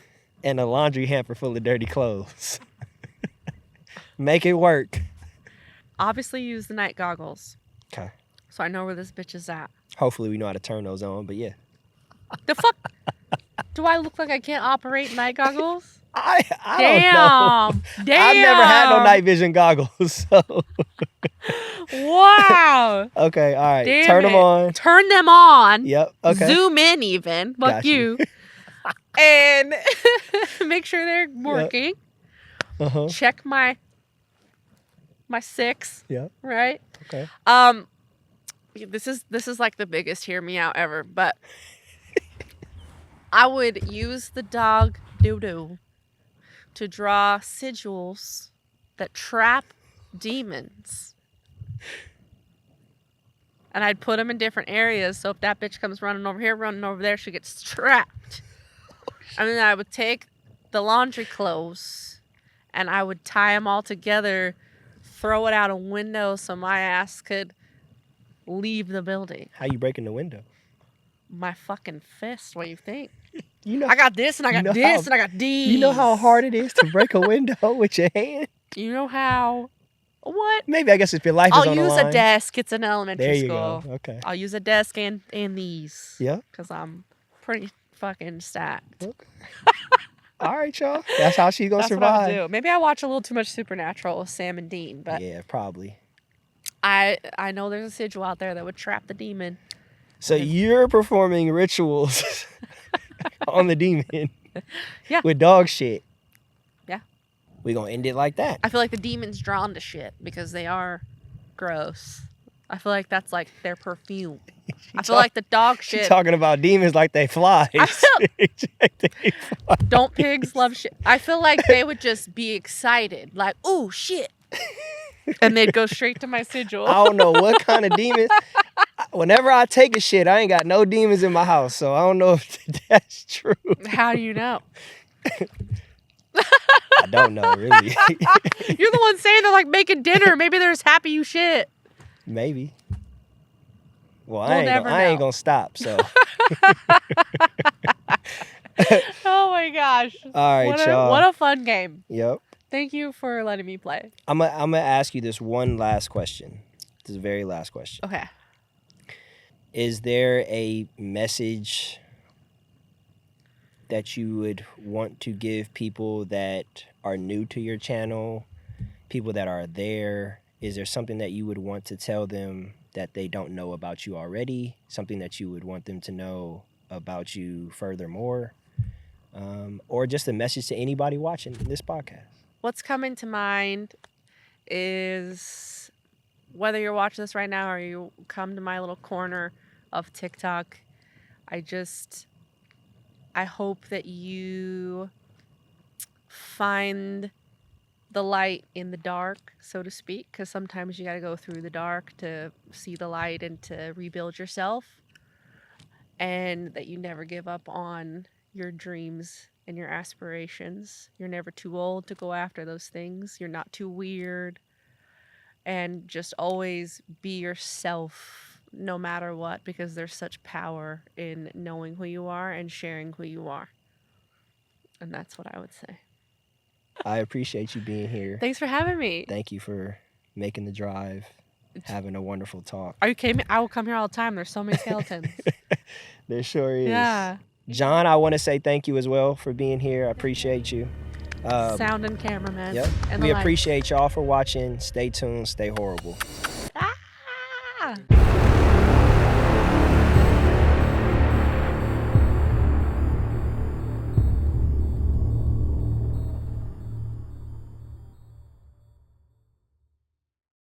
And a laundry hamper full of dirty clothes. Make it work. Obviously use the night goggles. Okay. So I know where this bitch is at. Hopefully we know how to turn those on, but yeah. The fuck? Do I look like I can't operate night goggles? I don't know. Damn. I've never had no night vision goggles, so. Wow. Okay, all right. Damn Turn them on. Turn them on. Yep, okay. Zoom in even. Fuck you. And make sure they're working. Yep. Uh-huh. Check my 6. Yeah. Right? Okay. This is like the biggest hear me out ever, but I would use the dog doo-doo to draw sigils that trap demons. And I'd put them in different areas, so if that bitch comes running over here, running over there, she gets trapped. And then I would take the laundry clothes and I would tie them all together, throw it out a window so my ass could leave the building. How you breaking the window? My fucking fist. What do you think? You know, I got this and I got this and I got these. You know how hard it is to break a window with your hand? You know how? What? Maybe, I guess if your life is on the line. I'll use a desk. It's an elementary school. Go. Okay. I'll use a desk and these. Yeah. Because I'm pretty fucking stacked. Okay. All right, y'all. That's how she's going to survive. That's what I'll do. Maybe I watch a little too much Supernatural with Sam and Dean, but yeah, probably. I know there's a sigil out there that would trap the demon. So you're performing rituals on the demon. Yeah. With dog shit. Yeah. We're going to end it like that. I feel like the demon's drawn to shit because they are gross. I feel like that's like their perfume. I feel like the dog shit. She's talking about demons like they flies. Don't pigs love shit? I feel like they would just be excited. Like, ooh, shit. And they'd go straight to my sigil. I don't know what kind of demons. Whenever I take a shit, I ain't got no demons in my house. So I don't know if that's true. How do you know? I don't know, really. You're the one saying they're like making dinner. Maybe they're just happy you shit. Maybe. Well, We'll I ain't gonna stop, so. Oh my gosh. All right, y'all. What a fun game. Yep. Thank you for letting me play. I'm gonna ask you this one last question. This is the very last question. Okay. Is there a message that you would want to give people that are new to your channel, people that are there? Is there something that you would want to tell them that they don't know about you already? Something that you would want them to know about you furthermore? Or just a message to anybody watching this podcast? What's coming to mind is whether you're watching this right now or you come to my little corner of TikTok, I hope that you find the light in the dark, so to speak, because sometimes you got to go through the dark to see the light and to rebuild yourself, and that you never give up on your dreams and your aspirations. You're never too old to go after those things. You're not too weird. And just always be yourself no matter what, because there's such power in knowing who you are and sharing who you are. And that's what I would say. I appreciate you being here. Thanks for having me. Thank you for making the drive, having a wonderful talk. Are you kidding me? I will come here all the time. There's so many skeletons. There sure is. Yeah. John, I want to say thank you as well for being here. I appreciate you. Sound and cameraman. Yep. And we appreciate y'all for watching. Stay tuned. Stay horrible.